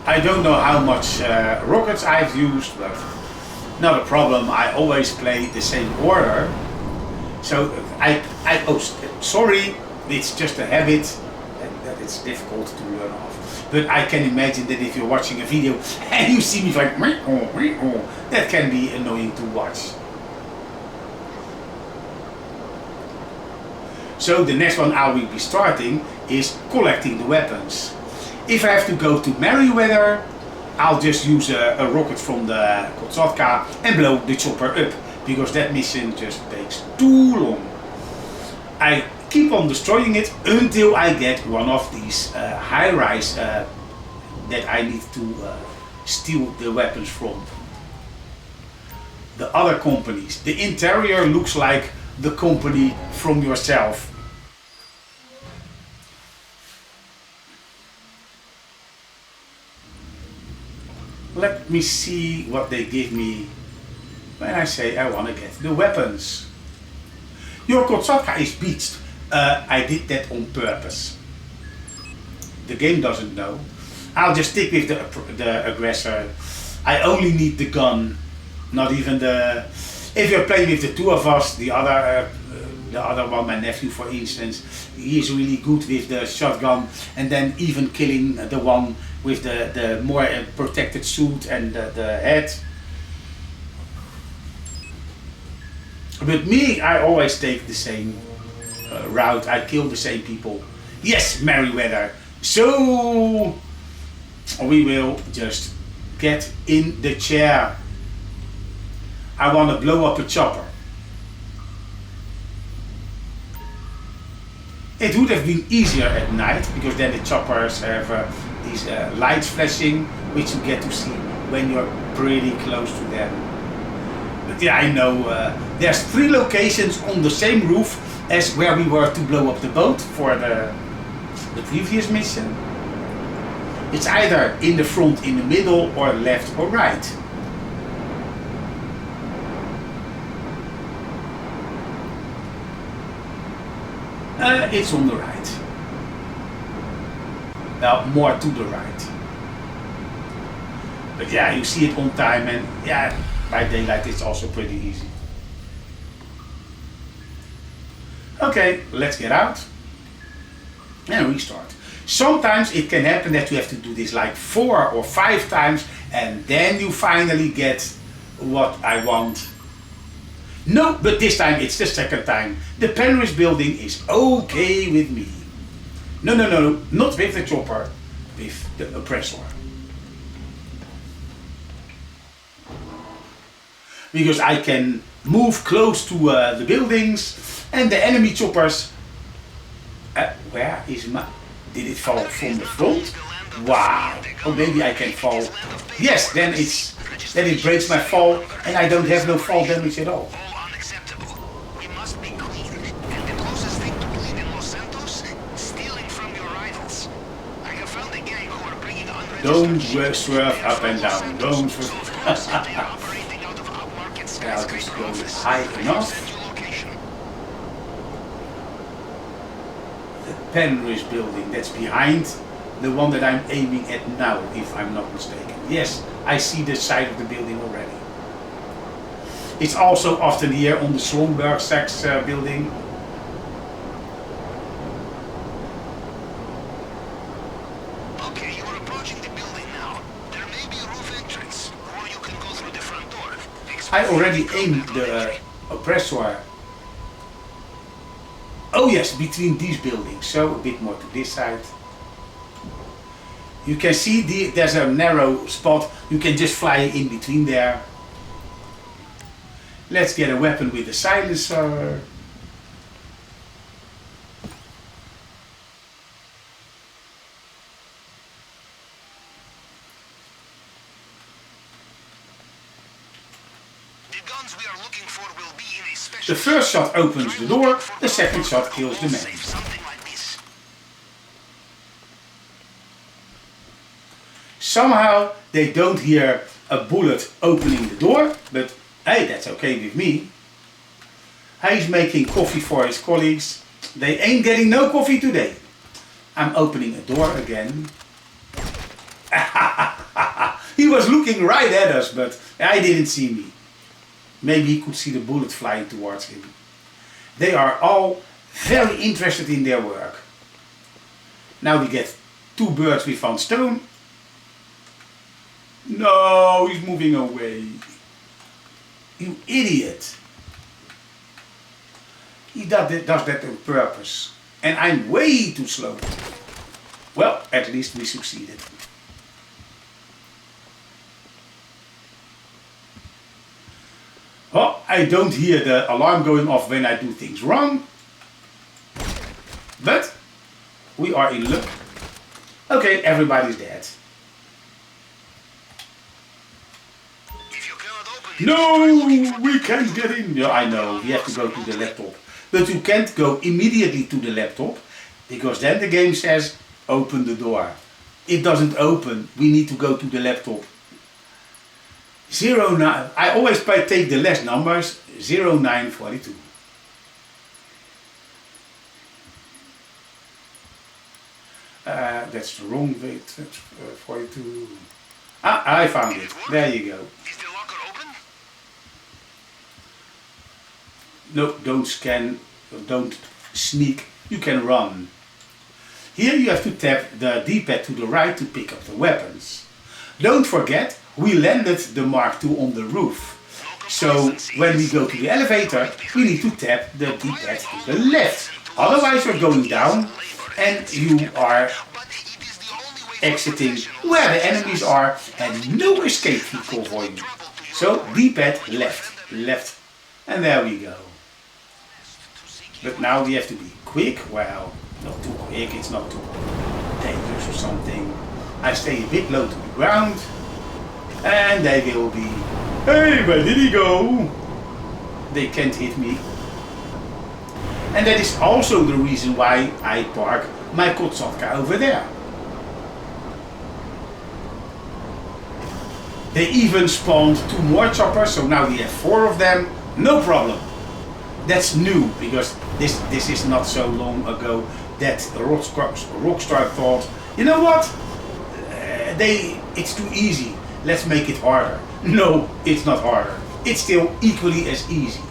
I don't know how much rockets I've used, but not a problem. I always play the same order. So sorry, it's just a habit that it's difficult to learn off. But I can imagine that if you're watching a video and you see me like, that can be annoying to watch. So the next one I will be starting is collecting the weapons. If I have to go to Merryweather, I'll just use a rocket from the Kotsaka and blow the chopper up, because that mission just takes too long. I keep on destroying it until I get one of these high-rise that I need to steal the weapons from. The other companies. The interior looks like the company from yourself. Let me see what they give me when I say I want to get the weapons. Your Kotsaka is beached. I did that on purpose. The game doesn't know. I'll just stick with the aggressor. I only need the gun, not even the... If you're playing with the two of us, the other one, my nephew for instance, he is really good with the shotgun, and then even killing the one with the more protected suit and the head. But me, I always take the same route. I kill the same people. Yes, Merryweather. So we will just get in the chair. I want to blow up a chopper. It would have been easier at night, because then the choppers have these lights flashing, which you get to see when you're pretty close to them. But yeah, I know there's 3 locations on the same roof as where we were to blow up the boat for the previous mission. It's either in the front, in the middle, or left or right. It's on the right. Well, more to the right. But yeah, you see it on time, and yeah, by daylight it's also pretty easy. Okay, let's get out and restart. Sometimes it can happen that you have to do this like 4 or 5 times, and then you finally get what I want. No, but this time it's the second time. The Penrith building is okay with me. No, not with the chopper, with the oppressor. Because I can move close to the buildings, and the enemy choppers... where is my... Did it fall from the front? Wow. Oh, maybe I can fall. Yes, then it breaks my fall, and I don't have no fall damage at all. Don't swerve up and down. Don't swerve. I'll just go high enough. The Penrith building, that's behind the one that I'm aiming at now, if I'm not mistaken. Yes, I see the side of the building already. It's also often here on the Slomberg Sachs building. I already aimed the oppressor. Oh yes, between these buildings, so a bit more to this side. You can see there's a narrow spot, you can just fly in between there. Let's get a weapon with a silencer. The first shot opens the door, the second shot kills the man. Somehow they don't hear a bullet opening the door, but hey, that's okay with me. He's making coffee for his colleagues. They ain't getting no coffee today. I'm opening a door again. He was looking right at us, but he didn't see me. Maybe he could see the bullet flying towards him. They are all very interested in their work. Now we get 2 birds with 1 stone. No, he's moving away. You idiot. He does that on purpose. And I'm way too slow. Well, at least we succeeded. Oh, I don't hear the alarm going off when I do things wrong. But we are in luck. Okay, everybody's dead. No, we can't get in. Yeah, I know, we have to go to the laptop. But you can't go immediately to the laptop, because then the game says, open the door. It doesn't open, we need to go to the laptop. 09, I always take the less numbers, 0942. That's the wrong way, that's 42. Ah, I found it, there you go. Is the locker open? No, don't scan, don't sneak, you can run. Here you have to tap the D-pad to the right to pick up the weapons. Don't forget, we landed the Mark II on the roof. So when we go to the elevator, we need to tap the D-pad to the left. Otherwise you're going down and you are exiting where the enemies are and no escape vehicle for you. So D-pad left, left, and there we go. But now we have to be quick. Well, not too quick, it's not too dangerous or something. I stay a bit low to the ground and they will be, hey, where did he go? They can't hit me. And that is also the reason why I park my Kotsatka over there. They even spawned 2 more choppers, so now we have 4 of them, no problem. That's new, because this is not so long ago that Rockstar thought, you know what, it's too easy, let's make it harder. No, it's not harder, it's still equally as easy.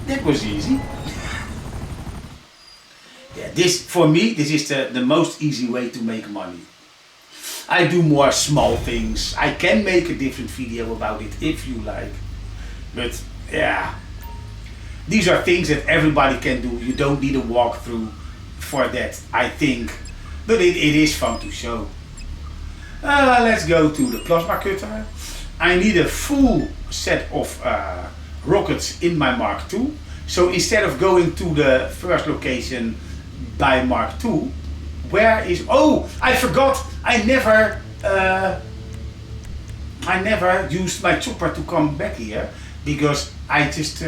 That was easy. Yeah, for me, this is the most easy way to make money. I do more small things. I can make a different video about it if you like. But yeah, these are things that everybody can do. You don't need a walkthrough for that, I think. But it is fun to show. Let's go to the plasma cutter. I need a full set of rockets in my Mark II. So instead of going to the first location by Mark II, where is, oh, I forgot, I never used my chopper to come back here, because I just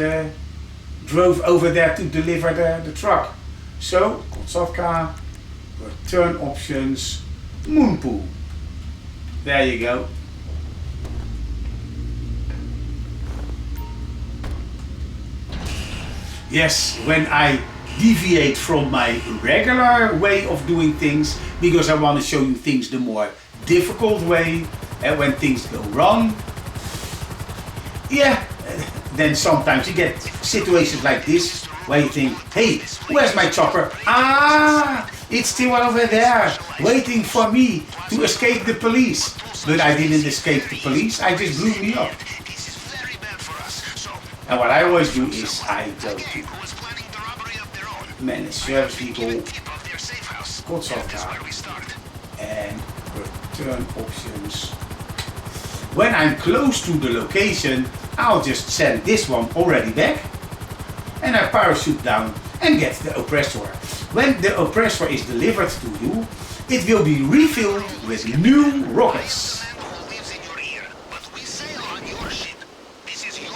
drove over there to deliver the truck. So, Kotsatka, return options, Moonpool. There you go. Yes, when I deviate from my regular way of doing things, because I want to show you things the more difficult way, and when things go wrong, yeah, then sometimes you get situations like this where you think, hey, where's my chopper? Ah, it's still over there waiting for me to escape the police. But I didn't escape the police, I just blew me up. And what I always do is I go to manage service vehicle, Kotsatka, and return options. When I'm close to the location, I'll just send this one already back, and I parachute down and get the oppressor. When the oppressor is delivered to you, it will be refilled with new rockets.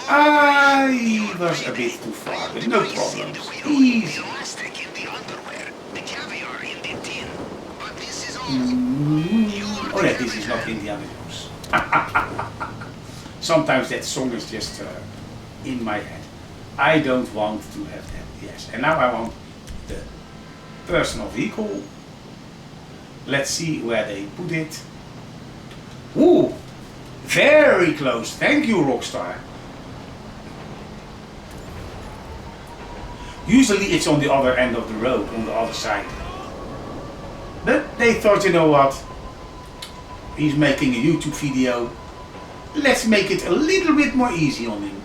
I was a bit too far, but no problem. Easy. The caviar Oh yeah, this is not Indiana Jones. Sometimes that song is just in my head. I don't want to have that. Yes, and now I want the personal vehicle. Let's see where they put it. Ooh, very close. Thank you, Rockstar. Usually it's on the other end of the road, on the other side. But they thought, you know what? He's making a YouTube video. Let's make it a little bit more easy on him.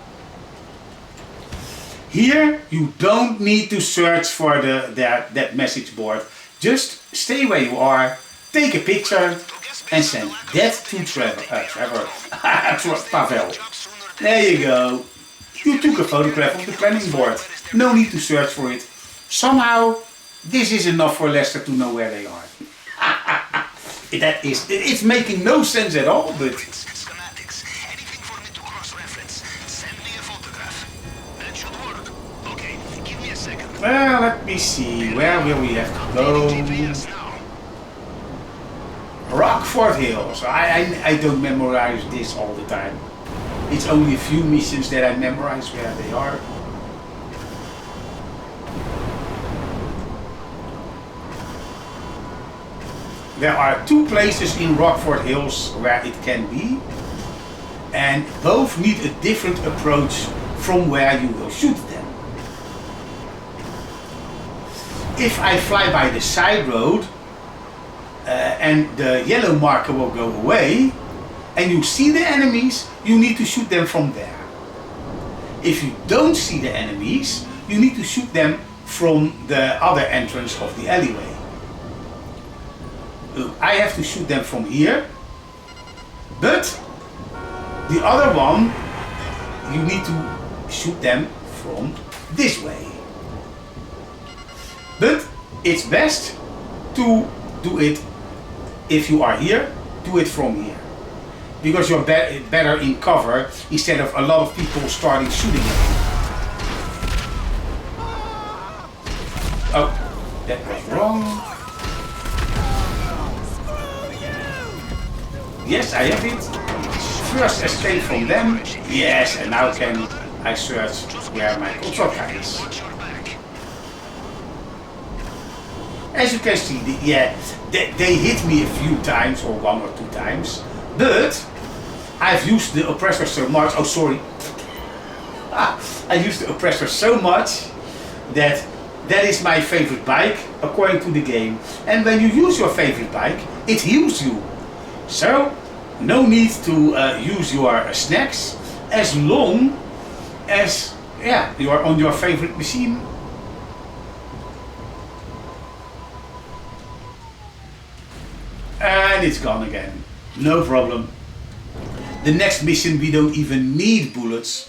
Here, you don't need to search for that message board. Just stay where you are, take a picture, and send that to Pavel. There you go. You took a photograph of the planning board. No need to search for it. Somehow, this is enough for Lester to know where they are. It's making no sense at all, but... Schematics, anything for me to cross-reference. Send me a photograph. That should work. Okay, give me a second. Well, let me see. Where will we have to go? Rockford Hills. I don't memorize this all the time. It's only a few missions that I memorize where they are. There are two places in Rockford Hills where it can be, and both need a different approach from where you will shoot them. If I fly by the side road and the yellow marker will go away and you see the enemies, you need to shoot them from there. If you don't see the enemies, you need to shoot them from the other entrance of the alleyway. I have to shoot them from here, but the other one, you need to shoot them from this way. But it's best to do it, if you are here, do it from here. Because you're better in cover instead of a lot of people starting shooting at you. Oh, that was wrong. Yes, I have it. First escape from them. Yes, and now can I search where my control guy is. As you can see, they hit me a few times, or one or two times, but I've used the oppressor so much. Oh, sorry. I used the oppressor so much that is my favorite bike, according to the game. And when you use your favorite bike, it heals you. So, no need to use your snacks as long as you are on your favorite machine. And it's gone again. No problem. The next mission we don't even need bullets.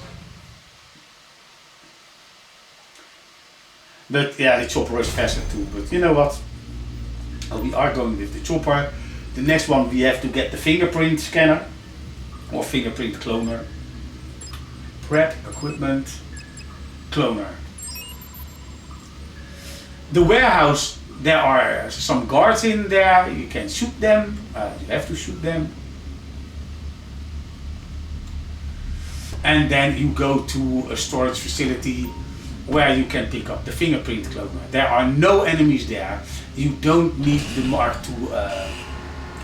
But yeah, the chopper is faster too. But you know what? We are going with the chopper. The next one we have to get the fingerprint scanner or fingerprint cloner. Prep, equipment, cloner. The warehouse, there are some guards in there. You can shoot them. You have to shoot them. And then you go to a storage facility where you can pick up the fingerprint cloner. There are no enemies there. You don't need the Mark II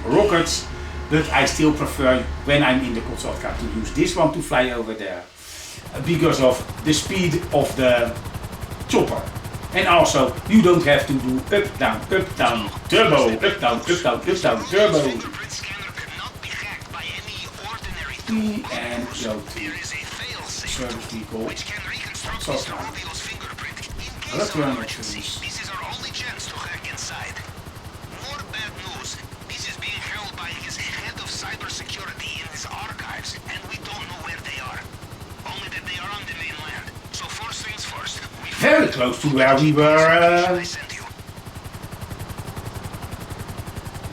rockets, but I still prefer, when I'm in the console car, to use this one to fly over there because of the speed of the chopper. And also, you don't have to do up, down, turbo, up, down, turbo. And go to service vehicle. So let's run it. This is our only chance to hack inside. More bad news. This is being held by his head of cybersecurity in his archives, and we don't know where they are. Only that they are on the mainland. So first things first. Very close to where we were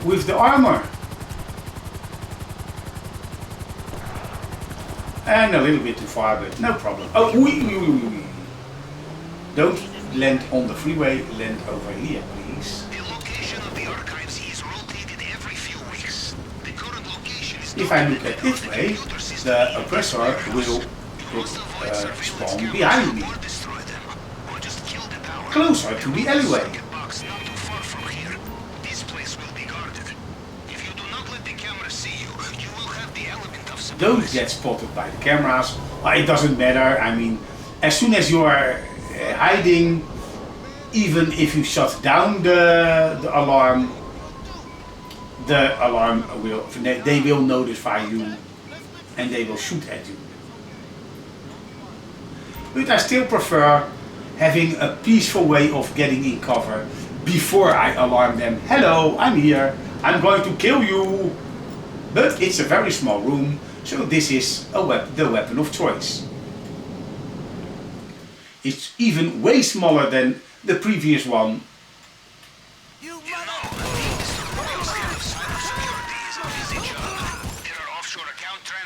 with the armor. And a little bit too far, but no problem. Oh, don't land on the freeway, land over here, please. The location of the archives is rotating if I look at this way, the oppressor will spawn behind me, closer to the alleyway. Don't get spotted by the cameras. It doesn't matter. I mean, as soon as you are hiding, even if you shut down the alarm will, they will notify you and they will shoot at you. But I still prefer having a peaceful way of getting in cover before I alarm them. Hello, I'm here. I'm going to kill you. But it's a very small room, so this is the weapon of choice. It's even way smaller than the previous one.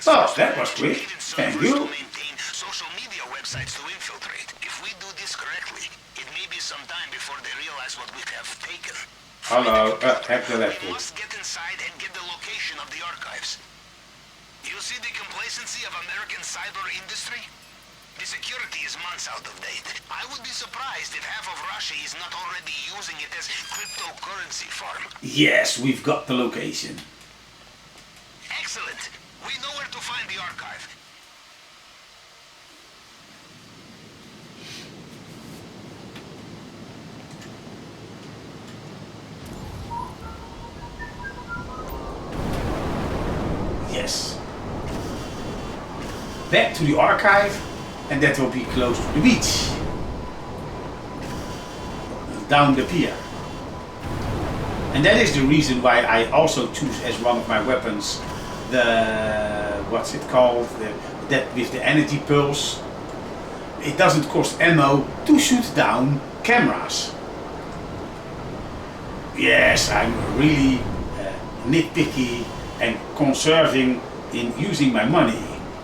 Oh, that was quick. Thank you. Social media websites to infiltrate. If we do this correctly, it may be some time before they realize what we have taken. Hello, hack the laptop. We must get inside and get the location of the archives. You see the complacency of American cyber industry? The security is months out of date. I would be surprised if half of Russia is not already using it as cryptocurrency farm. Yes, we've got the location. Excellent. We know where to find the archive. Yes. Back to the archive, and that will be close to the beach. Down the pier. And that is the reason why I also choose as one of my weapons the, what's it called, that with the energy pulse. It doesn't cost ammo to shoot down cameras. Yes, I'm really nitpicky and conserving in using my money,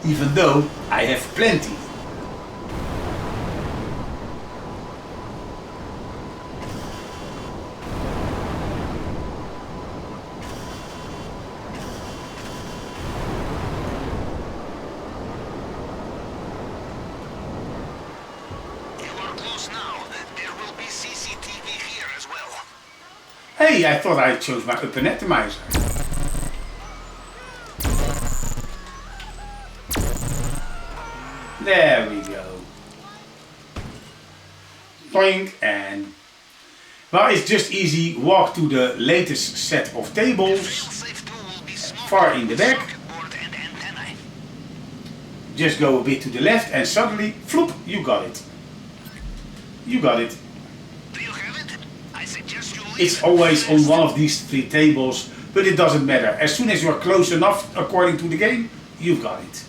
even though I have plenty. Hey, I thought I chose my upper atomizer. There we go. Boink, and well, it's just easy. Walk to the latest set of tables, far in the back. Just go a bit to the left, and suddenly, floop, you got it. You got it. It's always on one of these three tables, but it doesn't matter. As soon as you're close enough, according to the game, you've got it.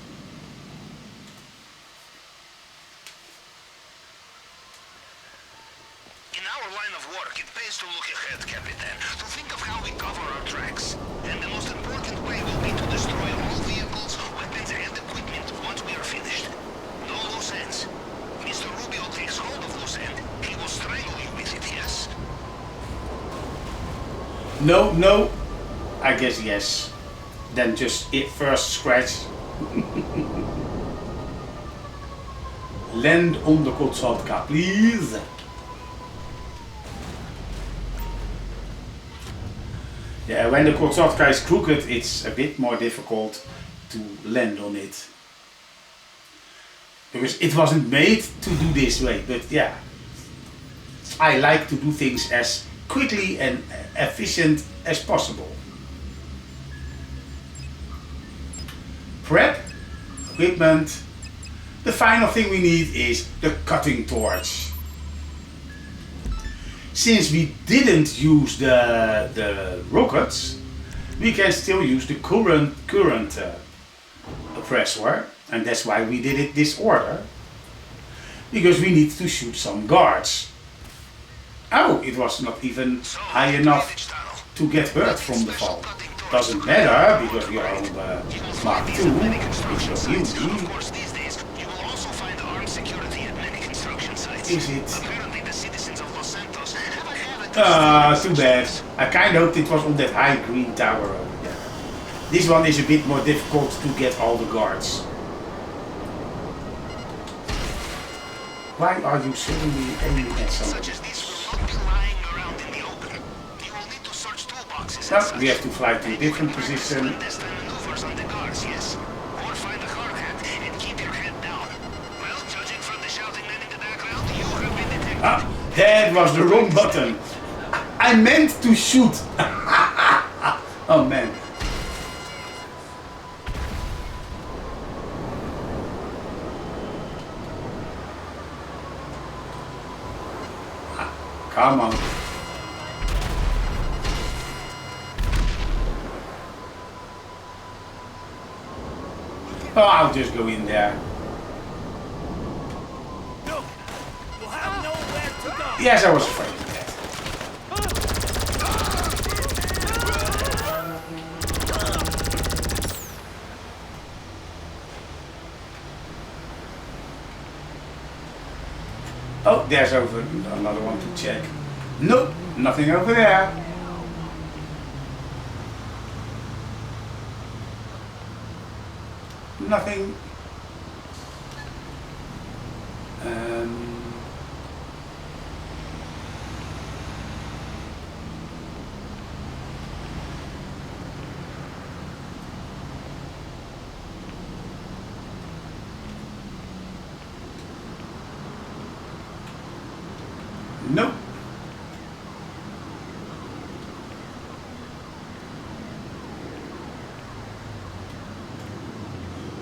In our line of work, it pays to look ahead, Captain, to think of how we cover our tracks. And the most important way will be to destroy all vehicles, weapons, and equipment once we are finished. No loose ends. Mr. Rubio takes hold of loose end. He will strangle you with it, yes? No, I guess yes. Then just it first scratch. Land on the Kotsatka, please. Yeah, when the Kotsatka is crooked, it's a bit more difficult to land on it. Because it wasn't made to do this way, but yeah. I like to do things as quickly and efficient as possible. Prep, equipment. The final thing we need is the cutting torch. Since we didn't use the rockets, we can still use the current oppressor, and that's why we did it this order. Because we need to shoot some guards. Oh, it was not even high enough to get hurt from the fall. Doesn't matter, because we are on Mark II, which was easy. Is it? Too bad. I kinda hoped it was on that high green tower over there. This one is a bit more difficult to get all the guards. Why are you suddenly aiming at something? Such as this will not be lying around in the open. You will need to search toolboxes. No, we have to fly to a different position. Clandestine maneuvers on the guards, yes. Or find a hard hat and keep your head down. Well, judging from the shouting men in the background, you have been detected. Ah, that was the wrong button. I meant to shoot. Oh man. Come on. Oh, I'll just go in there. No, you'll have nowhere to go. Yes, I was afraid of that. Oh, there's over another one to check. Nope, nothing over there. Nothing. Nope.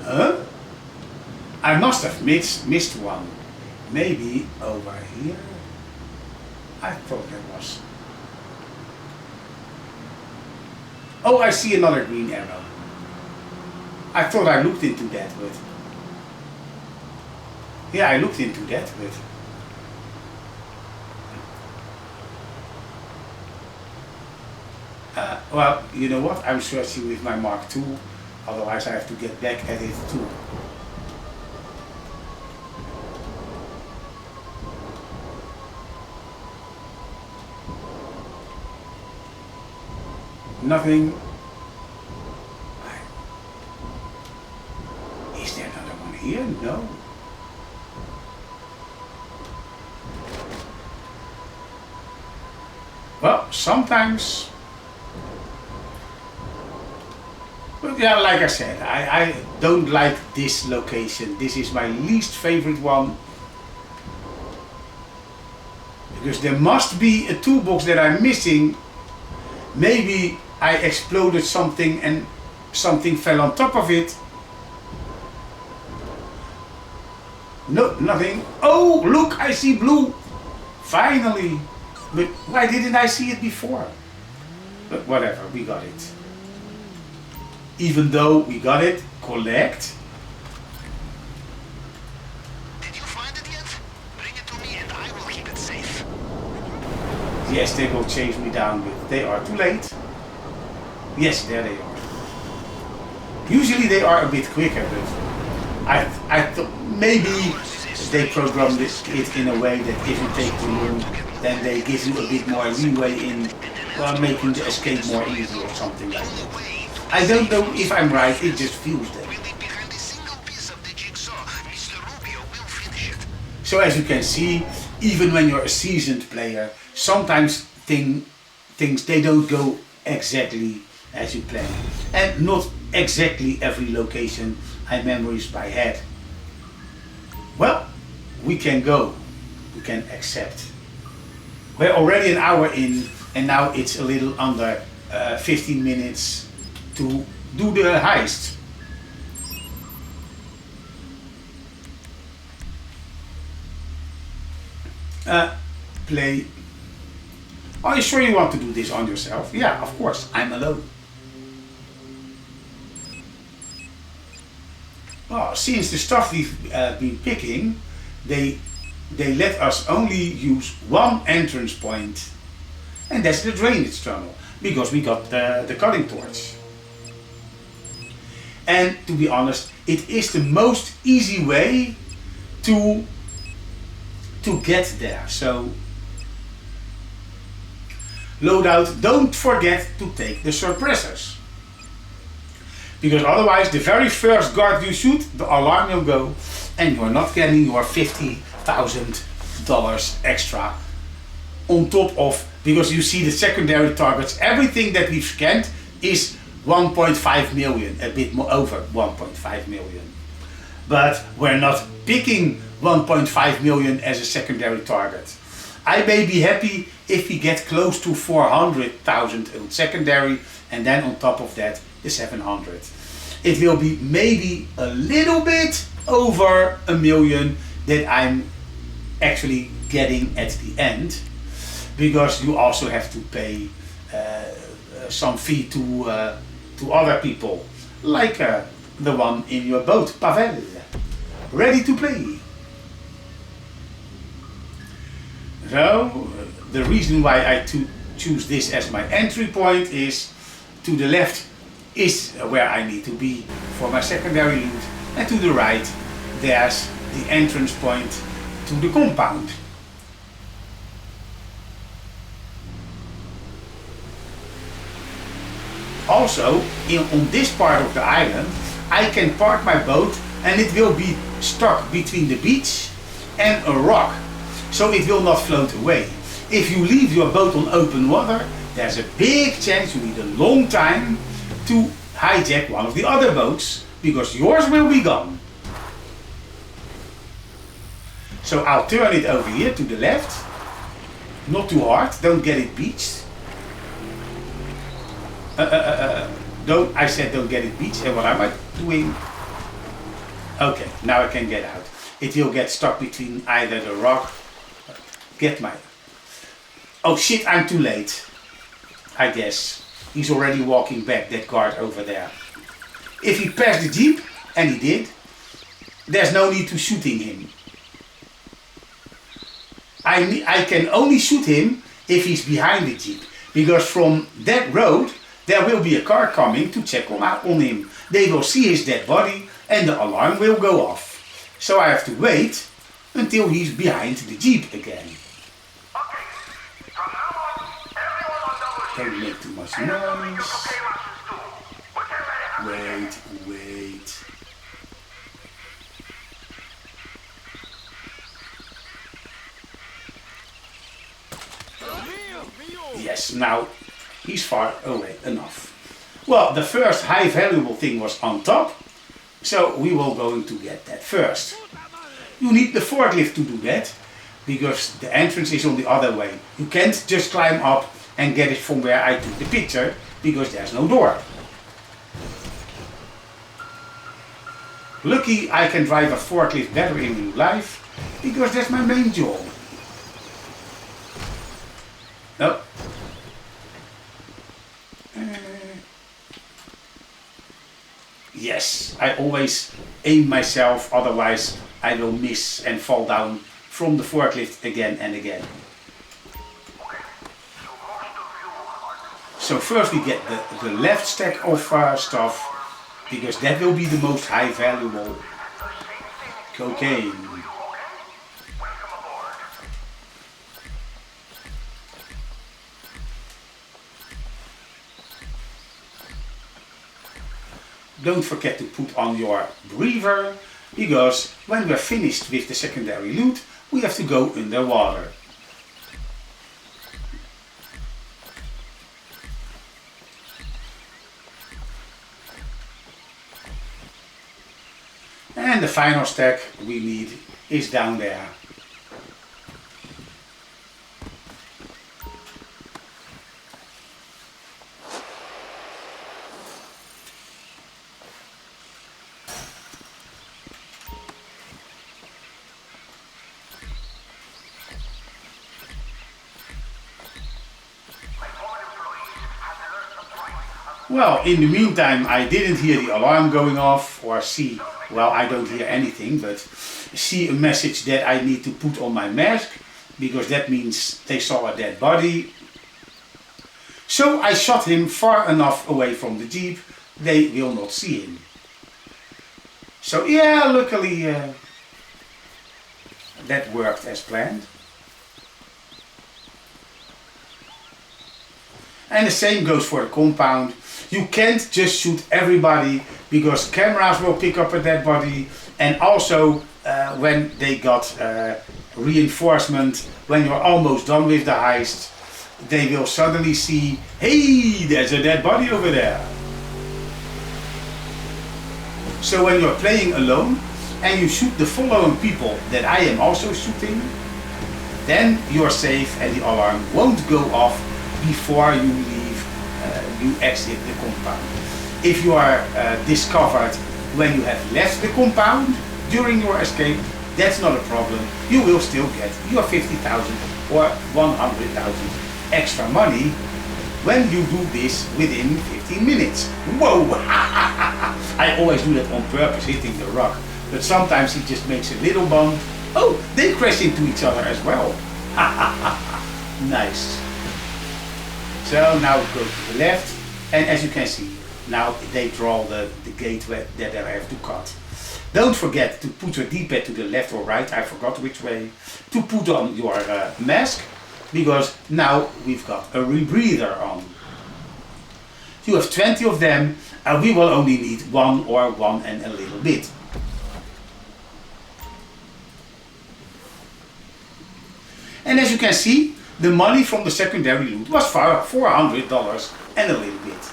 Huh? I must have missed one. Maybe over here? I thought there was. Oh, I see another green arrow. I thought I looked into that, but... Yeah, I looked into that, but... Well, you know what? I'm searching with my Mark II, otherwise I have to get back at it too. Nothing. Is there another one here? No. Well, sometimes. But yeah, like I said, I don't like this location. This is my least favorite one. Because there must be a toolbox that I'm missing. Maybe I exploded something and something fell on top of it. No, nothing. Oh, look, I see blue. Finally. But why didn't I see it before? But whatever, we got it. Even though we got it, collect. Did you find it yet? Bring it to me and I will keep it safe. Yes, they will chase me down, but they are too late. Yes, there they are. Usually they are a bit quicker, but I thought maybe they programmed it in a way that if you take too long, then they give you a bit more leeway in making the escape more easy or something like that. I don't know if I'm right, it just feels that. So as you can see, even when you're a seasoned player, sometimes things they don't go exactly as you plan. And not exactly every location I memorize by head. Well, we can go. We can accept. We're already an hour in and now it's a little under 15 minutes to do the heist. Play. Are you sure you want to do this on yourself? Yeah, of course, I'm alone. Well, since the stuff we've been picking, they let us only use one entrance point, and that's the drainage tunnel, because we got the cutting torch. And to be honest, it is the most easy way to get there. So loadout, don't forget to take the suppressors. Because otherwise the very first guard you shoot, the alarm will go and you're not getting your $50,000 extra on top of, because you see the secondary targets, everything that we've scanned is 1.5 million, a bit more over 1.5 million. But we're not picking 1.5 million as a secondary target. I may be happy if we get close to 400,000 on secondary, and then on top of that the 700. It will be maybe a little bit over a million that I'm actually getting at the end, because you also have to pay some fee to other people, like the one in your boat, Pavel, ready to play. So the reason why I choose this as my entry point is to the left is where I need to be for my secondary loot, and to the right there's the entrance point to the compound. Also, on this part of the island I can park my boat and it will be stuck between the beach and a rock, so it will not float away. If you leave your boat on open water, there's a big chance you need a long time to hijack one of the other boats, because yours will be gone. So I'll turn it over here to the left, not too hard, don't get it beached. I said don't get it beached, and what am I doing? Okay, now I can get out. It will get stuck between either the rock. Get my... Oh shit, I'm too late. I guess. He's already walking back, that guard over there. If he passed the jeep, and he did, there's no need to shooting him. I can only shoot him if he's behind the jeep, because from that road there will be a car coming to check on him. They will see his dead body and the alarm will go off. So I have to wait until he's behind the jeep again. Don't make too much noise. Wait. Yes, now he's far away enough. Well, the first high valuable thing was on top, so we will going to get that first. You need the forklift to do that, because the entrance is on the other way. You can't just climb up and get it from where I took the picture, because there's no door. Lucky I can drive a forklift better in real life, because that's my main job. No. Yes, I always aim myself, otherwise I will miss and fall down from the forklift again and again. So first we get the left stack of stuff, because that will be the most high valuable. Cocaine. Don't forget to put on your breather, because when we're finished with the secondary loot, we have to go underwater. And the final stack we need is down there. Well, in the meantime, I didn't hear the alarm going off or see, well, I don't hear anything, but see a message that I need to put on my mask, because that means they saw a dead body. So I shot him far enough away from the jeep, they will not see him. So yeah, luckily that worked as planned. And the same goes for the compound. You can't just shoot everybody because cameras will pick up a dead body, and also when they got reinforcement, when you're almost done with the heist, they will suddenly see, hey, there's a dead body over there. So when you're playing alone and you shoot the following people that I am also shooting, then you're safe and the alarm won't go off before you leave, you exit the compound. If you are discovered when you have left the compound during your escape, that's not a problem. You will still get your 50,000 or 100,000 extra money when you do this within 15 minutes. Whoa! I always do that on purpose, hitting the rock. But sometimes it just makes a little bump. Oh, they crash into each other as well. Nice. So now go to the left, and as you can see, now they draw the gate that I have to cut. Don't forget to put your D-pad to the left or right, I forgot which way, to put on your mask, because now we've got a rebreather on. You have 20 of them, and we will only need one or one and a little bit. And as you can see, the money from the secondary loot was $400 and a little bit.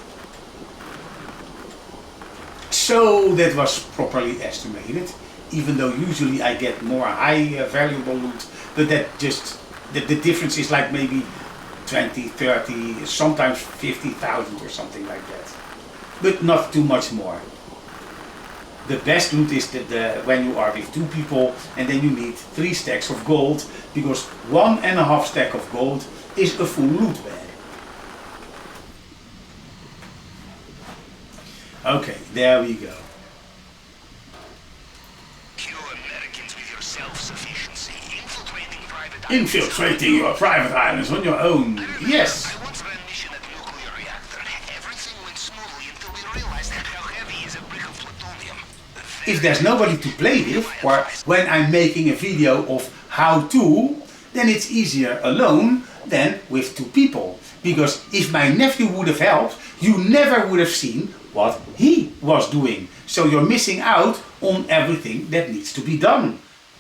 So that was properly estimated, even though usually I get more high valuable loot, but that just, the difference is like maybe 20, 30, sometimes 50,000 or something like that. But not too much more. The best loot is that when you are with two people and then you need 3 stacks of gold, because 1.5 stack of gold is a full loot bag. Okay, there we go. You Americans with your self-sufficiency, Infiltrating your private islands on your own. Yes. I once ran mission at a nuclear reactor. Everything went smoothly until we realized how heavy is a brick of plutonium. If there's nobody to play with, or when I'm making a video of how to, then it's easier alone than with 2 people. Because if my nephew would have helped, you never would have seen what he was doing. So you're missing out on everything that needs to be done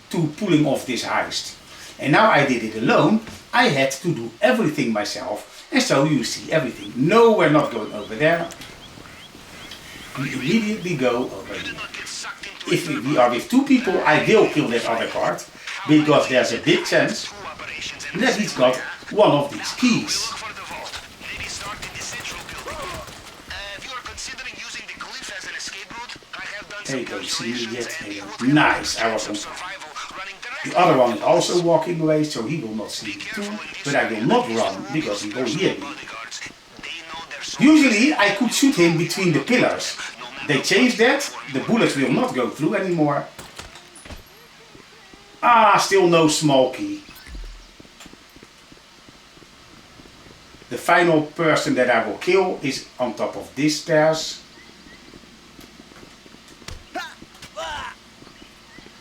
to pulling off this heist. And now I did it alone, I had to do everything myself, and so you see everything. No, we're not going over there. We immediately go over here. If we are with 2 people, I will kill that other card, because there's a big chance that he's got one of these keys. They don't see me yet. Nice, I was on top. The other one is also walking away, so he will not see me too, but I will not run because he will hear me. Usually I could shoot him between the pillars. They changed that, the bullets will not go through anymore. Ah, still no small key. The final person that I will kill is on top of these stairs.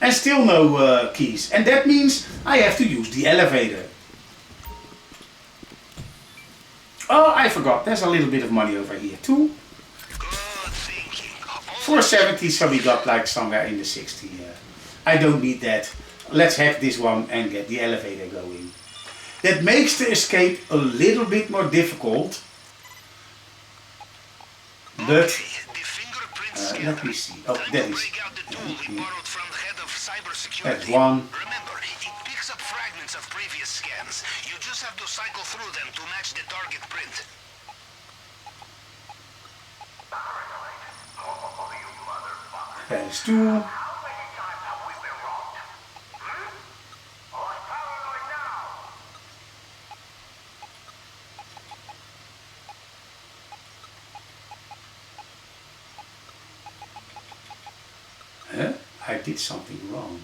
And still no keys. And that means I have to use the elevator. Oh, I forgot. There's a little bit of money over here too. 470, so we got like somewhere in the 60. I don't need that. Let's hack this one and get the elevator going. That makes the escape a little bit more difficult. But let me see. Oh, that is. That's one. Remember, it picks up fragments of previous scans. You just have to cycle through them to match the target print. That is 2. Huh? I did something wrong.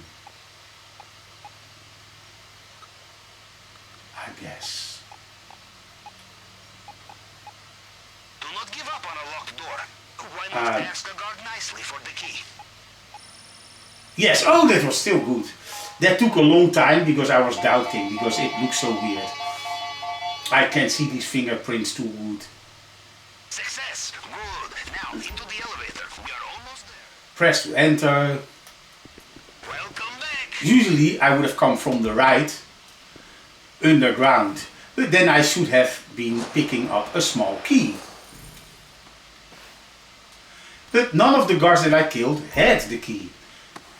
I guess. Do not give up on a locked door. Why not ask a guard nicely for the key? Yes, oh, that was still good. That took a long time because I was doubting, because it looks so weird. I can't see these fingerprints too good. Success. Yes, good. Now, into the elevator. We are almost there. Press to enter. Welcome back. Usually I would have come from the right, underground, but then I should have been picking up a small key. But none of the guards that I killed had the key.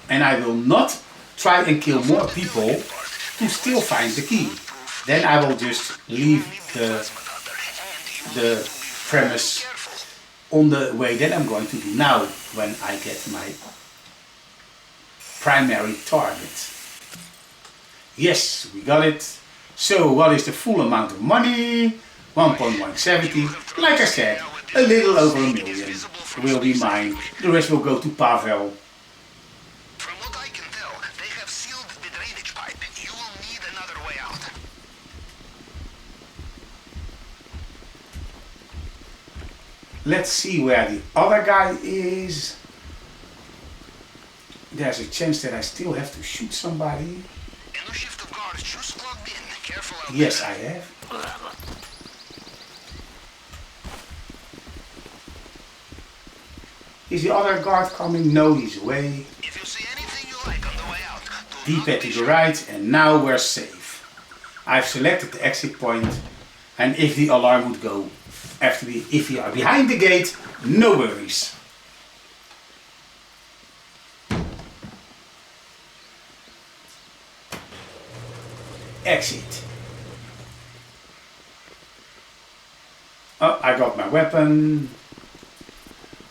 And I will not try and kill more people to still find the key. Then I will just leave the premise on the way that I'm going to do now when I get my primary target. Yes, we got it. So what is the full amount of money? 1.170. Like I said, a little over a million will be mine. The rest will go to Pavel. From what I can tell, they have sealed the drainage pipe. You will need another way out. Let's see where the other guy is. There's a chance that I still have to shoot somebody. A new shift of guards just plugged in. Careful out Yes, there. I have. Is the other guard coming? No, he's away. If you see anything you like on the way out, do D-pad not to be the shy. right, and now we're safe. I've selected the exit point, and if the alarm would go if we are behind the gate, no worries. Exit. Oh, I got my weapon.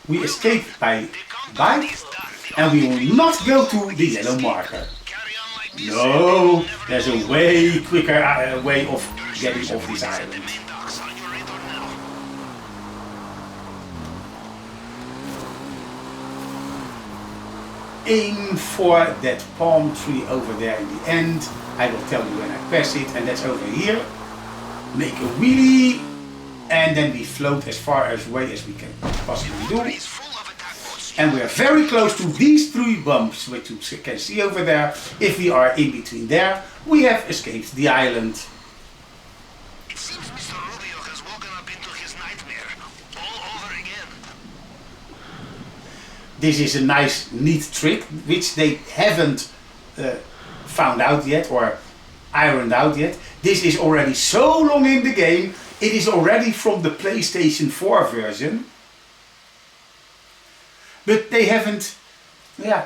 We escape by bike, and we will not go to the yellow marker. Carry on like this. No, there's a way quicker way of getting off this The island. main docks on your radar now. Aim for that palm tree over there in the end. I will tell you when I pass it, and that's over here. Make a wheelie, and then we float as far away as we can possibly do. It's full of attack boats. And we are very close to these three bumps, which you can see over there. If we are in between there, we have escaped the island. It seems Mr. Rubio has woken up into his nightmare. All over again. This is a nice, neat trick, which they haven't found out yet or ironed out yet. This is already so long in the game. It is already from the PlayStation 4 version. But they haven't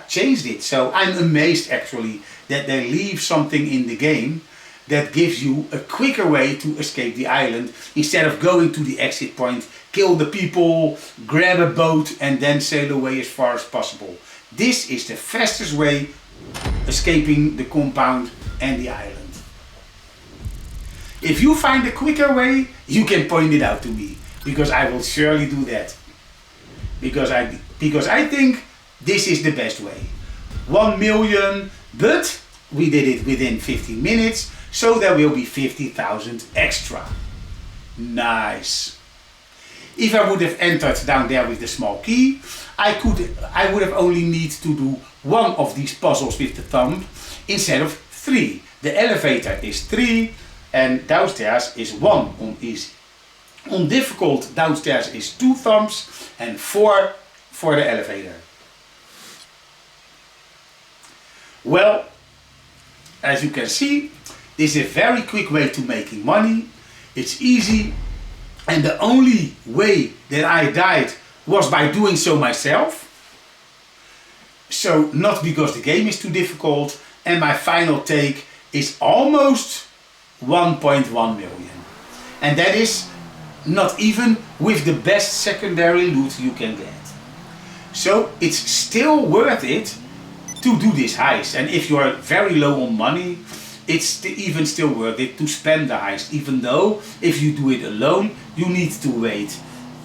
changed it. So I'm amazed actually that they leave something in the game that gives you a quicker way to escape the island instead of going to the exit point, kill the people, grab a boat and then sail away as far as possible. This is the fastest way escaping the compound and the island. If you find a quicker way, you can point it out to me, because I will surely do that. Because I think this is the best way. 1 million, but we did it within 15 minutes, so there will be 50,000 extra. Nice. If I would have entered down there with the small key, I would have only need to do one of these puzzles with the thumb instead of 3. The elevator is 3 and downstairs is 1 on easy. On difficult, downstairs is 2 thumbs and 4 for the elevator. Well, as you can see, this is a very quick way to making money. It's easy, and the only way that I died was by doing so myself. So not because the game is too difficult, and my final take is almost 1.1 million. And that is not even with the best secondary loot you can get. So it's still worth it to do this heist. And if you are very low on money, it's even still worth it to spend the heist. Even though if you do it alone, you need to wait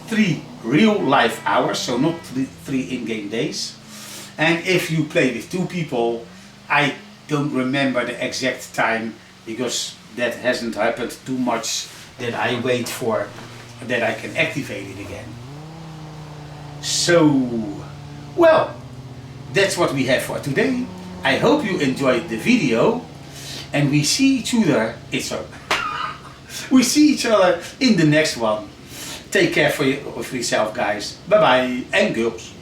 3 real life hours, so not 3 in-game days. And if you play with 2 people, I don't remember the exact time, because that hasn't happened too much that I wait for that I can activate it again. So, well, that's what we have for today. I hope you enjoyed the video, and we see each other. We see each other in the next one. Take care of yourself, guys. Bye bye, and girls.